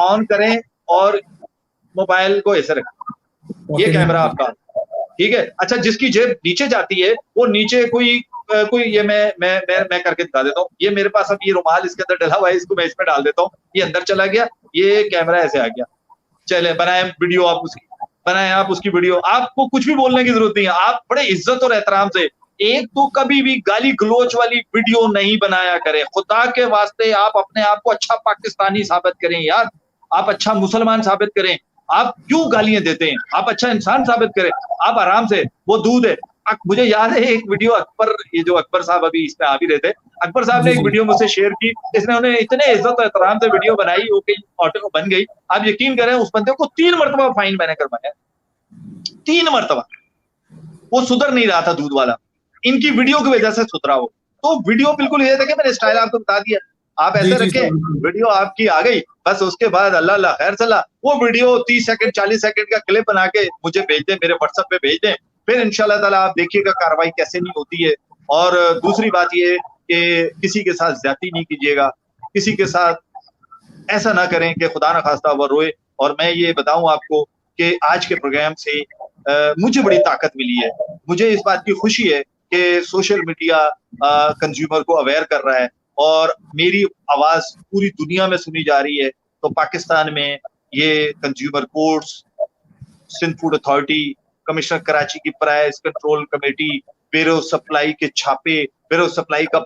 ऑन करें और मोबाइल को ऐसे रखें, ये कैमरा आपका, ठीक है। अच्छा, जिसकी जेब नीचे जाती है वो नीचे कोई ये मैं करके दिखा देता हूँ। ये मेरे पास अब ये रुमाल इसके अंदर डला हुआ है, इसको मैं इसमें डाल देता हूँ, ये अंदर चला गया, ये कैमरा ऐसे आ गया। चले बनाए वीडियो, आप उसकी वीडियो, आपको कुछ भी बोलने की जरूरत नहीं है, आप बड़े इज्जत और एहतराम से, एक तो कभी भी गाली गलोच वाली वीडियो नहीं बनाया करें। खुदा के वास्ते आप अपने आप को अच्छा पाकिस्तानी साबित करें यार, आप अच्छा मुसलमान साबित करें। आप क्यों गालियां देते हैं? आप अच्छा इंसान साबित करें। आप आराम से, वो दूध है। मुझे याद है एक वीडियो अकबर, ये जो अकबर साहब अभी इसमें आ भी रहे थे, अकबर साहब ने एक वीडियो मुझसे शेयर की, इसने उन्हें इतने इज्जत और एहतराम से वीडियो बनाई, वो कहीं ऑटो बन गई। आप यकीन करें, उस बंदे को 3 मरतबा फाइन मैंने करवाया, 3 मरतबा। वो सुधर नहीं रहा था दूध वाला, इनकी वीडियो की वजह से सुधरा वो। तो वीडियो बिल्कुल ये देखे, मैंने स्टाइल आपको बता दिया, आप ऐसे रखें, वीडियो आपकी आ गई, बस उसके बाद अल्लाह अल्लाह खैर चला। वो वीडियो 30 सेकंड 40 सेकंड का क्लिप बना के मुझे भेज दें, मेरे व्हाट्सएप पे भेज दें, फिर इंशाल्लाह ताला आप देखिएगा कार्रवाई कैसे नहीं होती है। और दूसरी बात ये कि किसी के साथ ज्यादती नहीं कीजिएगा, किसी के साथ ऐसा ना करें कि खुदा न खास्ता वो रोए। और मैं ये बताऊं आपको कि आज के प्रोग्राम से मुझे बड़ी ताकत मिली है। मुझे इस बात की खुशी है कि सोशल मीडिया कंज्यूमर को अवेयर कर रहा है और मेरी आवाज पूरी दुनिया में सुनी जा रही है। तो पाकिस्तान में ये consumer courts, Sindh food authority, commissioner Karachi की प्राइस कंट्रोल कमेटी, बेरोज सप्लाई के छापे, बेरोज सप्लाई का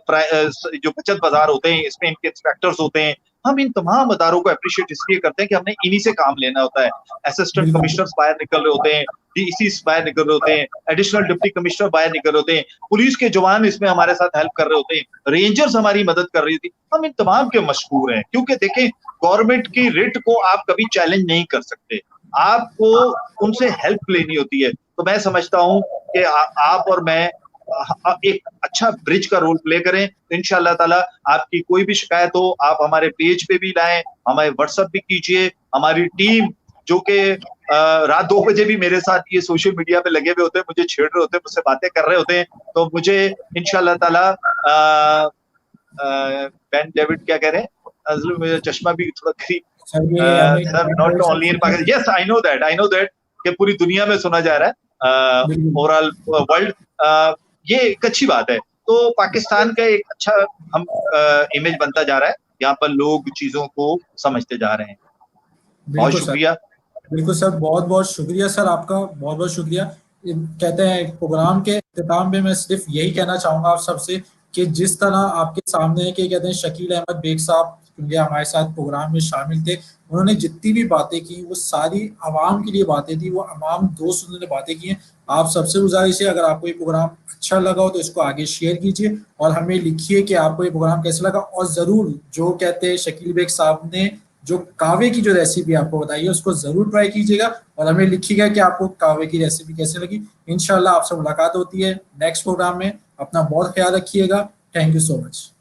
जो बचत बाजार होते हैं, इसमें इनके इंस्पेक्टर्स होते हैं। हम इन तमाम अदारों को अप्रिशिएट इसलिए करते हैं कि हमने इन्हीं से काम लेना होता है। असिस्टेंट कमिश्नर्स बाहर निकल रहे होते हैं, डीसी बाहर निकल रहे होते हैं, एडिशनल डिप्टी कमिश्नर बाहर निकल रहे होते हैं, पुलिस के जवान इसमें हमारे साथ हेल्प कर रहे होते हैं, रेंजर्स हमारी मदद कर रही थी। हम इन तमाम के मशहूर हैं, क्योंकि देखें, गवर्नमेंट की रिट को आप कभी चैलेंज नहीं कर सकते, आपको उनसे हेल्प लेनी होती है। तो मैं समझता हूं कि आप और मैं एक अच्छा ब्रिज का रोल प्ले करें। इंशाअल्लाह ताला आपकी कोई भी शिकायत हो, आप हमारे पेज पे भी लाएं, हमारे व्हाट्सएप भी कीजिए। हमारी टीम जो कि रात 2 बजे भी मेरे साथ ये सोशल मीडिया पे लगे हुए होते हैं, मुझे छेड़ रहे होते हैं, मुझसे बातें कर रहे होते हैं। तो मुझे इंशाअल्लाह ताला बेन डेविड क्या कह रहे हैं, मुझे चश्मा भी थोड़ा sir, not only in Pakistan, yes I know that कि पूरी दुनिया में सुना जा रहा है, ओवरऑल वर्ल्ड। ये एक अच्छी बात है। तो पाकिस्तान का एक अच्छा हम इमेज बनता जा रहा है, यहाँ पर लोग चीजों को समझते जा रहे हैं। बहुत शुक्रिया। बिल्कुल सर, बहुत बहुत शुक्रिया सर, आपका बहुत बहुत शुक्रिया। कहते हैं प्रोग्राम के इख्तिताम में मैं सिर्फ यही कहना चाहूंगा आप सबसे कि जिस तरह आपके सामने के कहते हैं शकील अहमद बेग साहब, क्योंकि हमारे साथ प्रोग्राम में शामिल थे, उन्होंने जितनी भी बातें की वो सारी आवाम के लिए बातें थी, वो आवाम दोस्त उन्होंने बातें की हैं। आप सबसे गुजारिश है, अगर आपको ये प्रोग्राम अच्छा लगा हो तो इसको आगे शेयर कीजिए और हमें लिखिए कि आपको ये प्रोग्राम कैसा लगा। और ज़रूर जो कहते हैं शकील बेग साहब ने जो कावे की जो रेसिपी आपको बताई है उसको जरूर ट्राई कीजिएगा और हमें लिखिएगा कि आपको कावे की रेसिपी कैसे लगी। इंशाल्लाह आपसे मुलाकात होती है नेक्स्ट प्रोग्राम में। अपना बहुत ख्याल रखिएगा। Thank you so much.